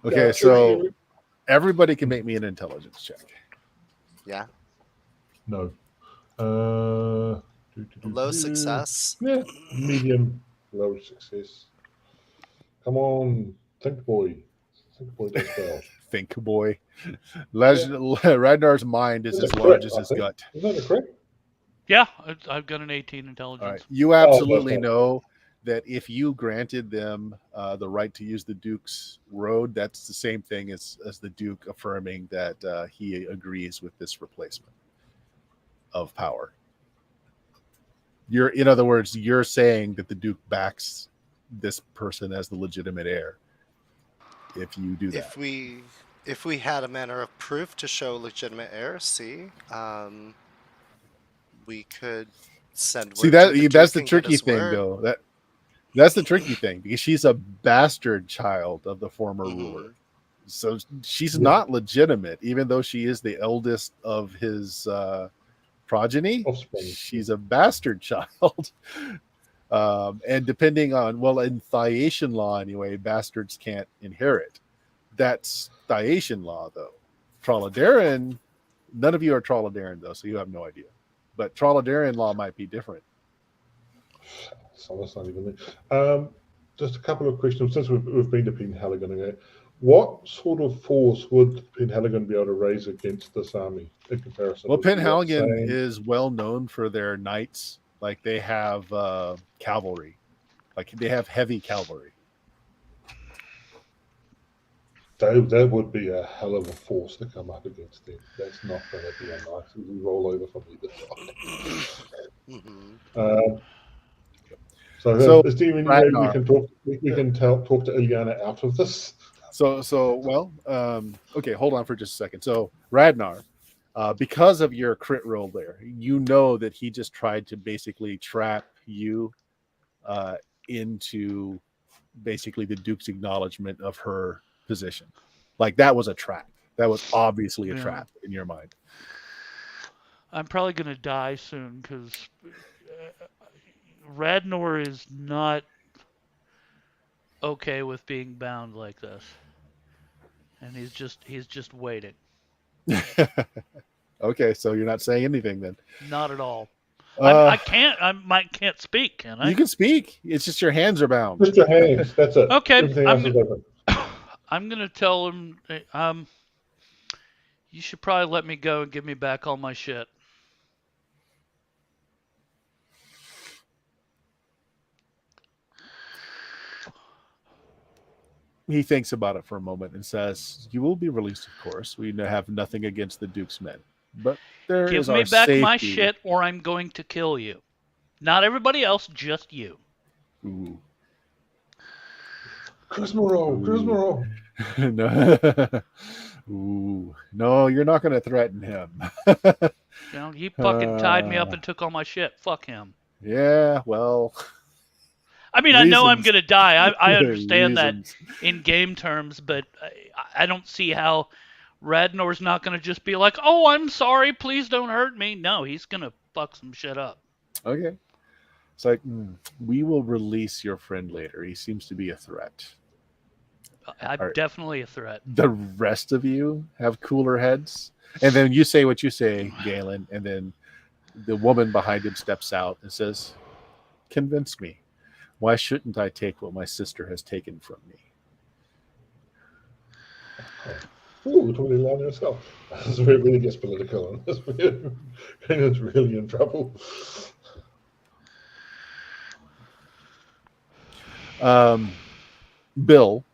Okay, Yeah, so everybody can make me an intelligence check. Yeah, no. low success. Yeah, medium, low success. Come on, think boy. Think boy does well. Think, boy. Ragnar's mind is That's as a large crit, as I his think. gut. Is that a crit? Yeah, I've got an 18 All intelligence. right. You absolutely okay. know that if you granted them the right to use the Duke's road, that's the same thing as the Duke affirming that he agrees with this replacement of power. In other words, you're saying that the Duke backs this person as the legitimate heir. If you do that, If we had a manner of proof to show legitimate heresy, we could send word see to the that's Duke the and get tricky his thing, word. though. That's the tricky thing because she's a bastard child of the former Mhm. ruler. So she's Yeah. not legitimate, even though she is the eldest of his progeny. Offspring. She's a bastard child. And depending on, well, in Thyatian law anyway, bastards can't inherit. That's Thyatian law, though. Trollodaran, none of you are Trollodaran, though, so you have no idea. But Trollodaran law might be different. So that's not even it. Just a couple of questions. Since we've been to Penhaligon again, what sort of force would Penhaligon be able to raise against this army in comparison? Well, Would it be about the Penhaligon same? is well known for their knights. Like they have cavalry, like they have heavy cavalry. That would be a hell of a force to come up against them. That's not going to be a nice easy roll over from either side. Mhm. So, is there any way we Ragnar. can talk? We can talk to Ilyana out of this. Okay, hold on for just a second. So Radnar, because of your crit roll there, you know that he just tried to basically trap you into basically the Duke's acknowledgement of her position. Like that was a trap. That was obviously a Yeah. trap in your mind. I'm probably gonna die soon because Radnor is not okay with being bound like this, and he's just waiting. Okay, so you're not saying anything then. Not at all. Uh, I can't speak, can I? you can speak. It's just your hands are bound. Just your hands. That's it. Okay, Everything else is open. I'm gonna tell him. You should probably let me go and give me back all my shit. He thinks about it for a moment and says, "You will be released, of course. We have nothing against the Duke's men, but there Give is me our back safety." my shit, or I'm going to kill you. Not everybody else, just you. Ooh. Charisma roll. Charisma roll. No. Ooh. No, you're not going to threaten him. You know, he fucking tied me up and took all my shit. Fuck him. Yeah, well. I mean, I know I'm reasons. gonna die. I understand that Reasons. in game terms, but I don't see how Radnor's not gonna just be like, "Oh, I'm sorry, please don't hurt me." No, he's gonna fuck some shit up. Okay. It's like, we will release your friend later. He seems to be a threat. I'm Right. definitely a threat. The rest of you have cooler heads. And then you say what you say, Galen, and then the woman behind him steps out and says, "Convince me. Why shouldn't I take what my sister has taken from me?" Ooh, we're talking to Ilyana herself. This really gets political on this. Kanan's really in trouble. Bill,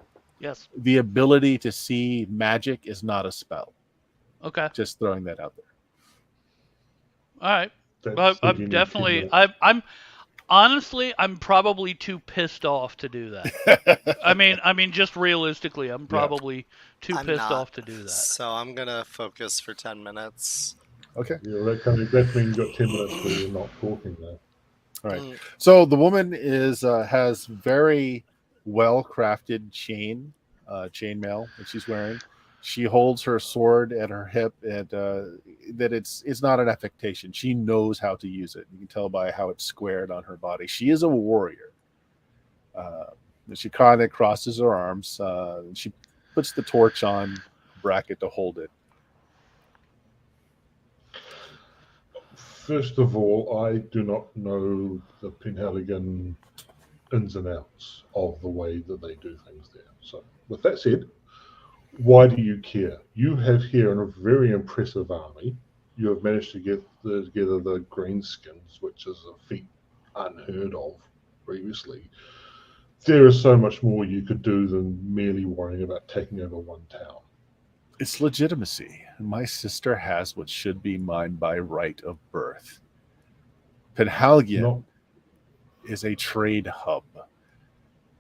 Yes. the ability to see magic is not a spell. Okay. Just throwing that out there. All right. That's Well, said I'm you need 10 definitely. minutes. Honestly, I'm probably too pissed off to do that. I mean, just realistically, I'm probably too I'm pissed not, off to do that. So I'm gonna focus for 10 minutes. Okay. Yeah, that means you've got 10 minutes where you're not talking there. All right. So the woman is has very well crafted chainmail that she's wearing. She holds her sword at her hip, and that it's not an affectation. She knows how to use it. You can tell by how it's squared on her body. She is a warrior. She kind of crosses her arms. And she puts the torch on bracket to hold it. First of all, I do not know the Penhaligon ins and outs of the way that they do things there. So, with that said, why do you care? You have here a very impressive army. You have managed to get together the greenskins, which is a feat unheard of previously. There is so much more you could do than merely worrying about taking over one town. It's legitimacy. My sister has what should be mine by right of birth. Penhaligon is a trade hub.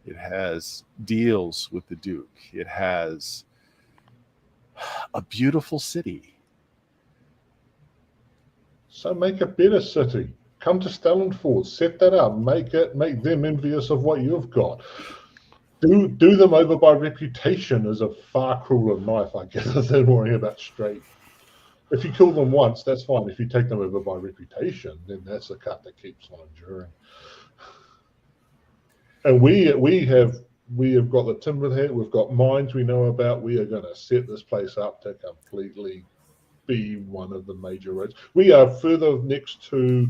It has deals with the Duke. It has a beautiful city. So make a better city. Come to Stellenford, set that up, make them envious of what you've got. Do them over by reputation is a far crueler knife, I guess, than worrying about straight. If you kill them once, that's fine. If you take them over by reputation, then that's a cut that keeps on enduring. And we have got the timber here. We've got mines we know about. We are going to set this place up to completely be one of the major roads. We are further next to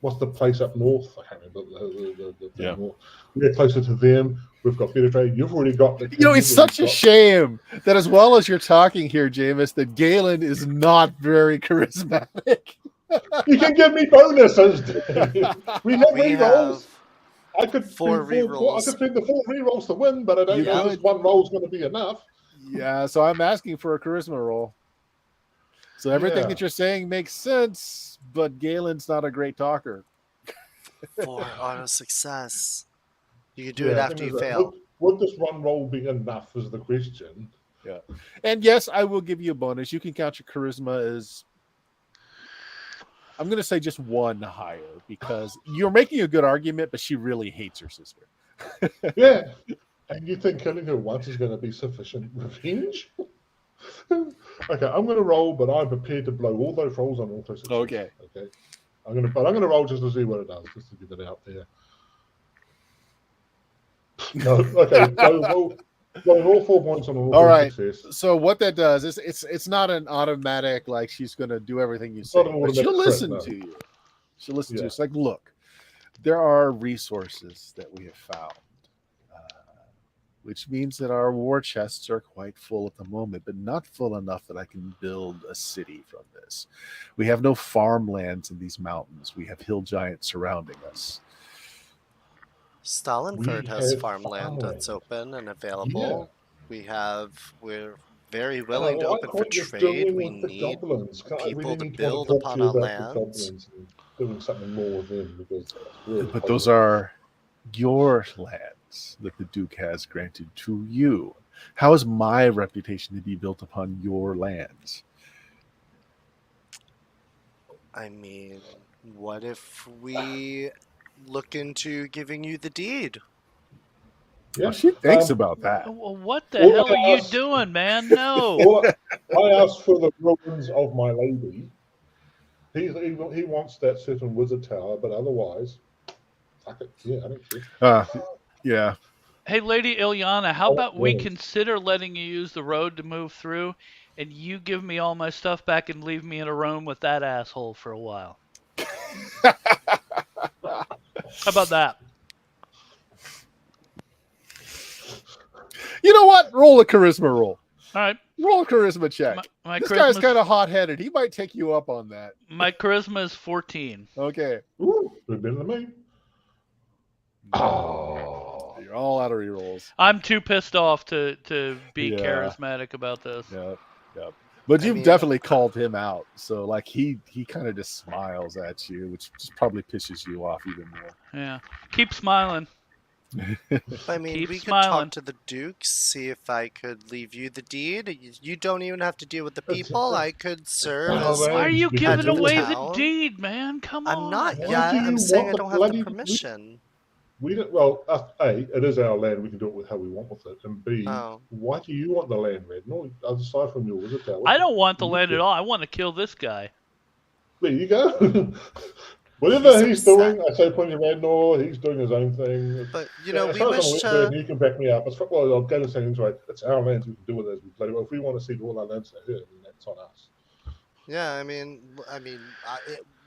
what's the place up north? I can't remember the north. We're closer to them. We've got better trade. You've already got the. It's such a shame that as well as you're talking here, Jameis, that Galen is not very charismatic. You can give me bonuses. We have rerolls. I could four rerolls. I could spend the 4 rerolls to win, but I don't know if one roll is going to be enough. Yeah, so I'm asking for a charisma roll. So everything that you're saying makes sense, but Galen's not a great talker. 4 auto success. You can do it after you fail. Would this one roll be enough is the question. Yeah. And yes, I will give you a bonus. You can count your charisma as, I'm going to say just 1 higher, because you're making a good argument, but she really hates her sister. Yeah. And you think killing her once is going to be sufficient revenge? Okay, I'm going to roll, but I'm prepared to blow all those rolls on auto success. Okay. I'm going to roll just to see what it does, just to get it out there. No, okay. So roll 4 points on auto all right. success. So what that does is it's not an automatic, like she's going to do everything you say, but she'll listen to you. She'll listen to you. It's like, look, there are resources that we have found. Which means that our war chests are quite full at the moment, but not full enough that I can build a city from this. We have no farmlands in these mountains. We have hill giants surrounding us. Stalinford has farmland that's open and available. Yeah. We're very willing to open for trade. We need people to build upon our lands. Doing something more with them, because really but those are your lands that the Duke has granted to you. How is my reputation to be built upon your lands? I mean, what if we look into giving you the deed? Yeah, well, she thinks about that. Well, what the hell are you doing, man? No. I asked for the ruins of my lady. He wants that certain wizard tower, but otherwise, fuck it. Yeah, I don't care. Yeah. Hey, Lady Ilyana, how about we consider letting you use the road to move through, and you give me all my stuff back and leave me in a room with that asshole for a while? How about that? You know what? Roll a charisma roll. All right. Roll a charisma check. This guy's kind of hot-headed. He might take you up on that. My charisma is 14. Okay. Ooh, better than me. Oh, you're all out of rerolls. I'm too pissed off to be charismatic about this. Yep. But I you've mean- definitely called him out. So like he kind of just smiles at you, which just probably pisses you off even more. Yeah. Keep smiling. I mean, Keep we could smiling. talk to the Duke, see if I could leave you the deed. You don't even have to deal with the It's- people. I could serve Oh, as. man. Why are you we giving head of the away the town. deed, man? Come on. I'm not Why yet. do you I'm saying want I the don't have the bloody- permission. We don't. Well, it is our land. We can do it with how we want with it. And B, Oh. why do you want the land, Red? No, aside from your wizard tower. I don't want the you land do. at all. I want to kill this guy. There you go. Whatever he's upset. doing, I say point to Radnor. He's doing his own thing. But, As we far as I'm wish aware, to. you can back me up. Well, I'll go to saying it's right. It's our lands. We can do with it as we play. Well, if we want to see all our lands are here, then that's on us. Yeah, I mean,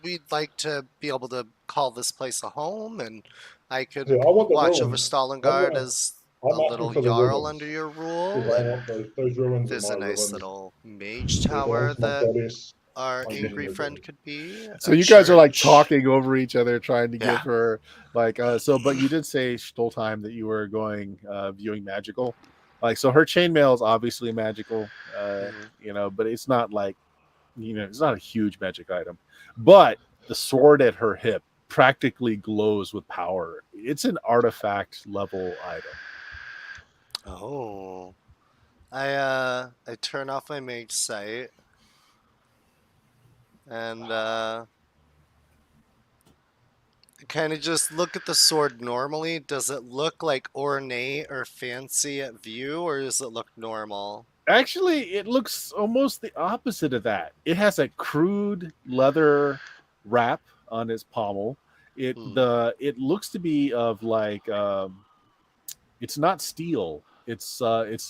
we'd like to be able to call this place a home, and I could Yeah, I want the watch over ruins. Stalingard wanna- as I'm a asking little for the jarl ruins. under your 'Cause rule, I and want those ruins. there's are a my nice ruins. little mage Those tower ruins, my that goddess. our I'm getting angry those friend ruins. could be. So a you guys are like church. talking over each other, trying to Yeah. give her like but you did say Stoltheim that you were going viewing magical. Like so her chainmail is obviously magical, Mhm. but it's not like it's not a huge magic item. But the sword at her hip practically glows with power. It's an artifact level item. Oh. I turn off my mage sight and kind of just look at the sword normally. Does it look like ornate or fancy at view, or does it look normal? Actually, it looks almost the opposite of that. It has a crude leather wrap on its pommel. It looks to be of like it's not steel. It's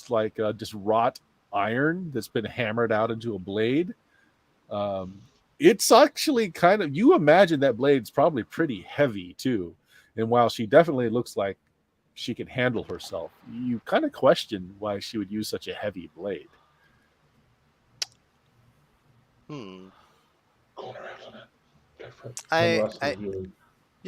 like just wrought iron that's been hammered out into a blade. It's actually kind of, you imagine that blade's probably pretty heavy too. And while she definitely looks like she can handle herself, you kind of question why she would use such a heavy blade. Corner out on it. Go for it.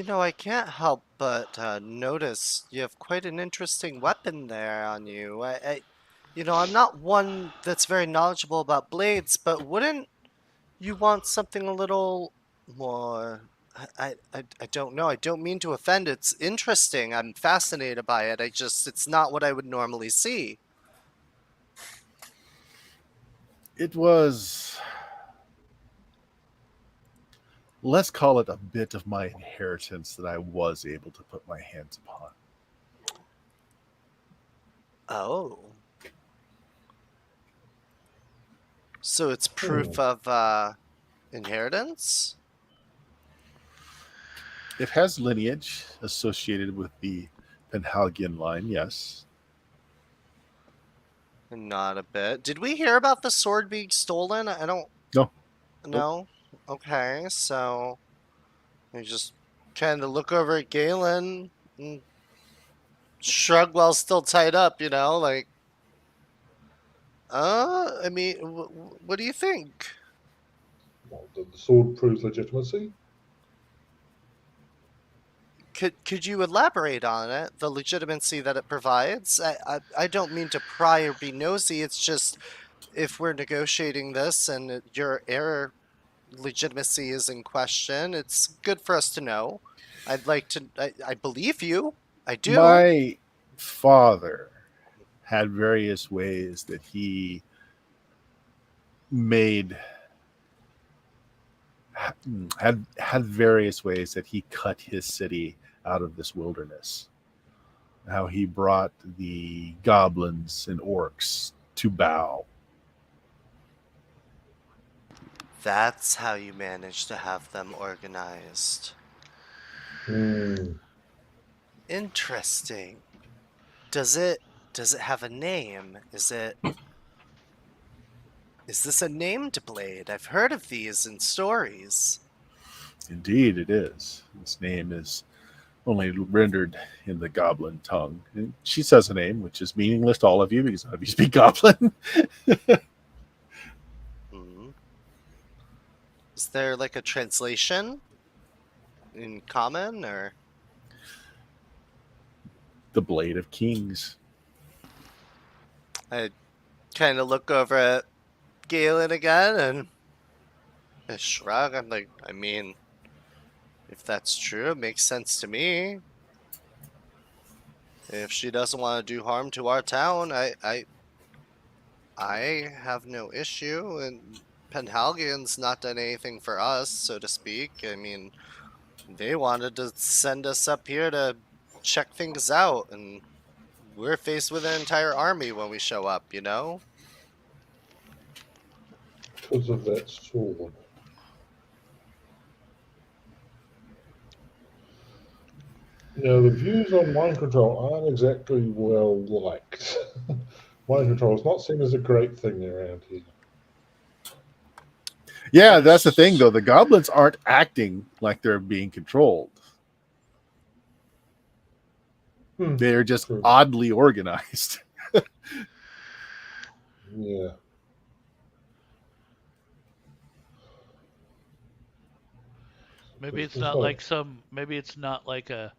I can't help but notice you have quite an interesting weapon there on you. I'm not one that's very knowledgeable about blades, but wouldn't you want something a little more? I don't know. I don't mean to offend. It's interesting. I'm fascinated by it. It's not what I would normally see. It was, let's call it a bit of my inheritance that I was able to put my hands upon. Oh. So it's proof of inheritance? It has lineage associated with the Penhalgian line, yes. Not a bit. Did we hear about the sword being stolen? I don't. No. No? Okay, so. I just kind of look over at Galen and shrug while still tied up, like. I mean, what do you think? Well, the sword proves legitimacy. Could you elaborate on it? The legitimacy that it provides? I don't mean to pry or be nosy. It's just if we're negotiating this and your heir legitimacy is in question, it's good for us to know. I'd like to. I believe you. I do. My father had various ways that he made had various ways that he cut his city out of this wilderness. How he brought the goblins and orcs to bow. That's how you manage to have them organized. Interesting. Does it have a name? Is this a named blade? I've heard of these in stories. Indeed, it is. Its name is only rendered in the goblin tongue. And she says a name, which is meaningless to all of you because none of you speak goblin. Is there like a translation in common or? The Blade of Kings. I kind of look over at Galen again, and I shrug. I'm like, I mean, if that's true, it makes sense to me. If she doesn't want to do harm to our town, I have no issue, and Penhalgan's not done anything for us, so to speak. I mean, they wanted to send us up here to check things out, and we're faced with an entire army when we show up, you know? Because of that sword. The views on mind control aren't exactly well liked. Mind control is not seen as a great thing around here. Yeah, that's the thing, though. The goblins aren't acting like they're being controlled. They're just True. oddly organized. Yeah. Maybe it's There's not no- like maybe it's not like a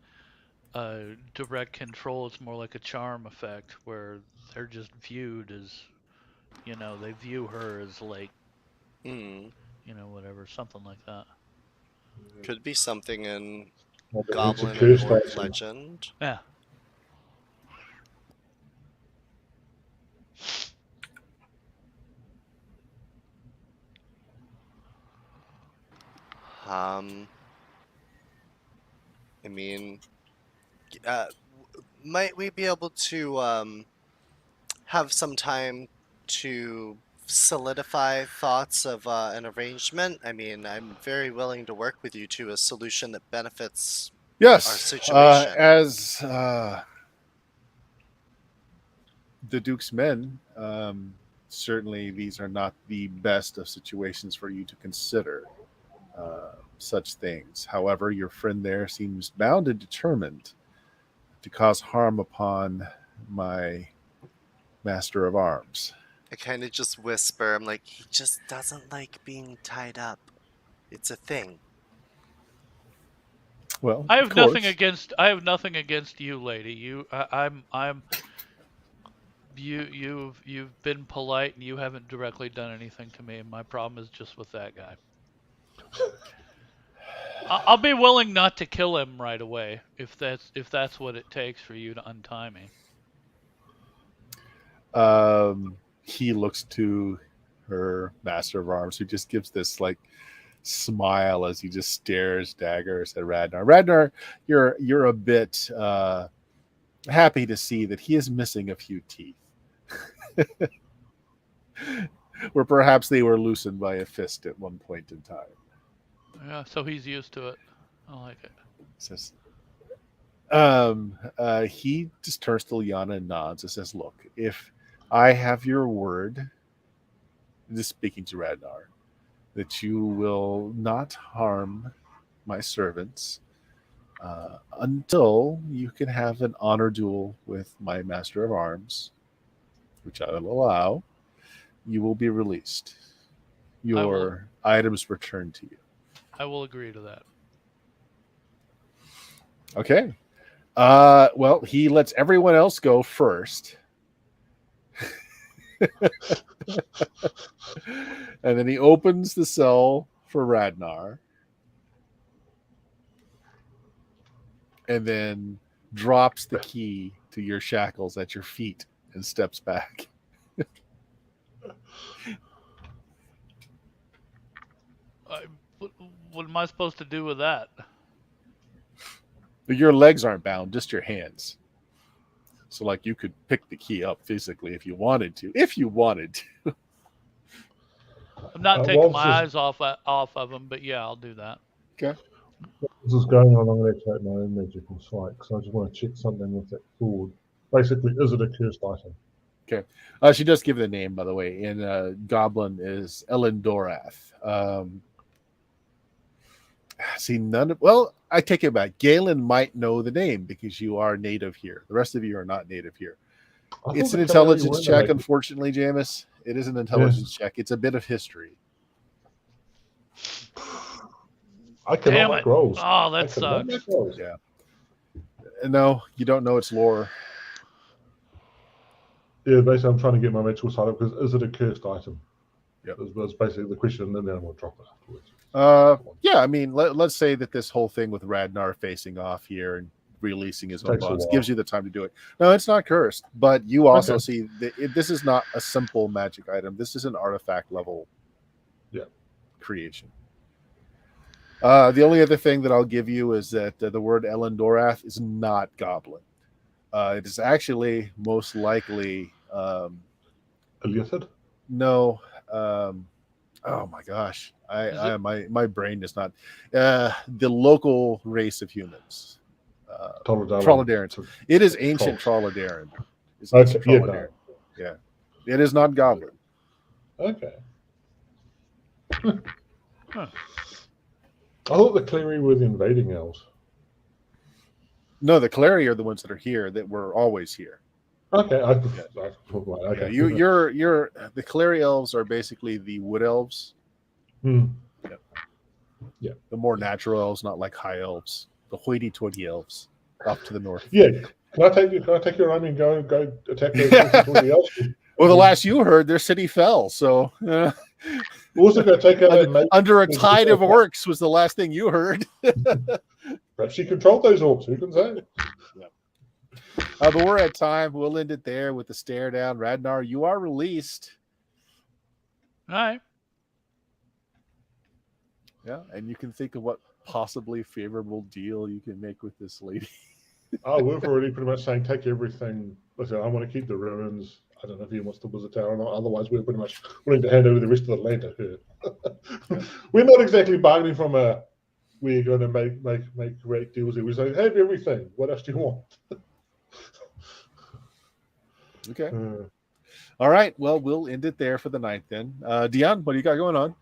direct control. It's more like a charm effect where they're just viewed as, they view her as like, Hmm. whatever, something like that. Could be something in Maybe it's a Goblin and cursed Horde item. legend. Yeah. I mean, might we be able to have some time to solidify thoughts of an arrangement? I mean, I'm very willing to work with you to a solution that benefits Yes, our situation. as the Duke's men, certainly these are not the best of situations for you to consider such things. However, your friend there seems bound and determined to cause harm upon my master of arms. I kind of just whisper, I'm like, he just doesn't like being tied up. It's a thing. Well, I of have nothing course. against you, lady. You've been polite and you haven't directly done anything to me. My problem is just with that guy. I'll be willing not to kill him right away if that's what it takes for you to untie me. He looks to her master of arms, who just gives this like smile as he just stares daggers at Radnar. Radnar, you're a bit happy to see that he is missing a few teeth, where perhaps they were loosened by a fist at one point in time. Yeah, so he's used to it. I like it. Says, he just turns to Liana and nods and says, "Look, if I have your word," this speaking to Radnar, "that you will not harm my servants until you can have an honor duel with my master of arms, which I will allow, you will be released. Your items returned to you." I will agree to that. Okay. Well, he lets everyone else go first. And then he opens the cell for Radnar. And then drops the key to your shackles at your feet and steps back. What am I supposed to do with that? Your legs aren't bound, just your hands. So, like, you could pick the key up physically if you wanted to. If you wanted to. I'm not taking my eyes off of him, but yeah, I'll do that. Okay. This is going on. I'm going to activate my own magical sight because I just want to check something with that sword. Basically, is it a cursed item? Okay. She does give the name, by the way. And Goblin is Elendorath. See, well, I take it back. Galen might know the name because you are native here. The rest of you are not native here. It's an intelligence check, unfortunately, Jameis. It is an intelligence check. It's a bit of history. I cannot make rolls. Oh, that sucks. Yeah. No, you don't know its lore. Yeah, basically, I'm trying to get my magical sight up because is it a cursed item? Yeah, that's basically the question, and then we'll drop it afterwards. Yeah, I mean, let's say that this whole thing with Radnar facing off here and releasing his own Takes a boss while. gives you the time to do it. No, it's not cursed, but you also Okay. see that this is not a simple magic item. This is an artifact level creation. The only other thing that I'll give you is that the word Elendorath is not goblin. It is actually most likely Illithid? no. Oh my gosh, my brain is not the local race of humans. Trollodarans. It is ancient Trolladaran. It's ancient Trolladaran. Yeah, it is not goblin. Okay. Huh. I thought the Cleary were the invading elves. No, the Clary are the ones that are here that were always here. Okay. Okay. You're the Clary elves are basically the wood elves. Yeah. The more natural elves, not like high elves. The hoity-toity elves off to the north. Yeah. Can I take your army and go attack those elves? Well, the last you heard, their city fell. So we're also going to take out under a tide of orcs was the last thing you heard. Perhaps she controlled those orcs. Who can say? But we're at time. We'll end it there with the stare down. Radnar, you are released. All right. Yeah, and you can think of what possibly favorable deal you can make with this lady. We're already pretty much saying take everything. Listen, I want to keep the ruins. I don't know if he wants the Wizard Tower or not. Otherwise, we're pretty much willing to hand over the rest of the land to her. We're not exactly bargaining from we're going to make great deals here. We're saying, have everything. What else do you want? Okay. All right. Well, we'll end it there for the night then. Dion, what do you got going on?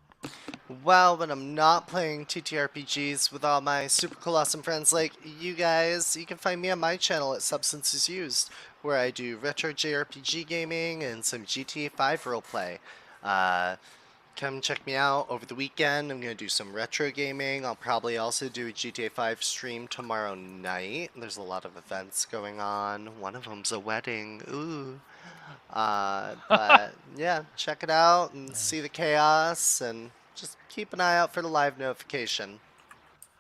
Well, when I'm not playing TTRPGs with all my super cool awesome friends like you guys, you can find me on my channel at Substances Used, where I do retro JRPG gaming and some GTA 5 roleplay. Come check me out over the weekend. I'm going to do some retro gaming. I'll probably also do a GTA 5 stream tomorrow night. There's a lot of events going on. One of them's a wedding. Ooh. But yeah, check it out and see the chaos, and just keep an eye out for the live notification.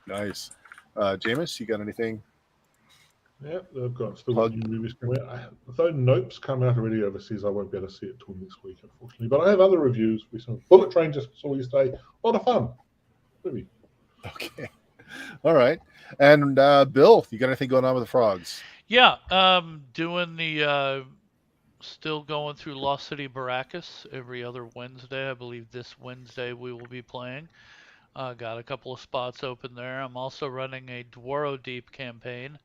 Nice. Jameis, you got anything? Yeah, they've got still got new movies coming out. Though Nope's come out already overseas, I won't be able to see it till next week, unfortunately. But I have other reviews. Bullet Train just saw yesterday. A lot of fun. Movie. Okay. All right. And Bill, you got anything going on with the frogs? Yeah, doing the still going through Lost City Barracks every other Wednesday. I believe this Wednesday we will be playing. Got a couple of spots open there. I'm also running a Dwaro Deep campaign,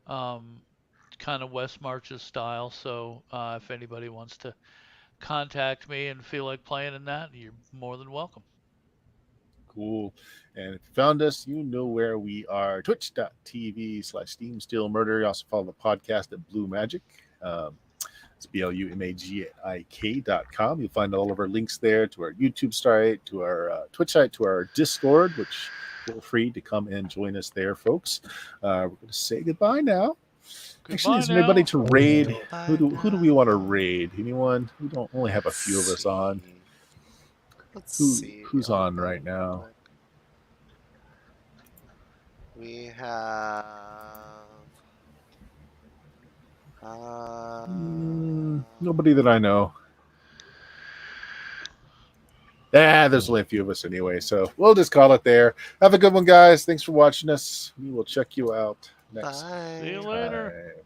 kind of West Marches style. So if anybody wants to contact me and feel like playing in that, you're more than welcome. Cool. And if you found us, you know where we are. Twitch.tv/SteamSteelMurder. You also follow the podcast at Blue Magic. It's BLUMAGIK.com. You'll find all of our links there to our YouTube site, to our Twitch site, to our Discord, which feel free to come and join us there, folks. We're going to say goodbye now. Actually, is there anybody to raid? Who do we want to raid? Anyone? We don't only have a few of us on. Let's see. Who's on right now? We have... nobody that I know. There's only a few of us anyway, so we'll just call it there. Have a good one, guys. Thanks for watching us. We will check you out next Bye. See you later. time.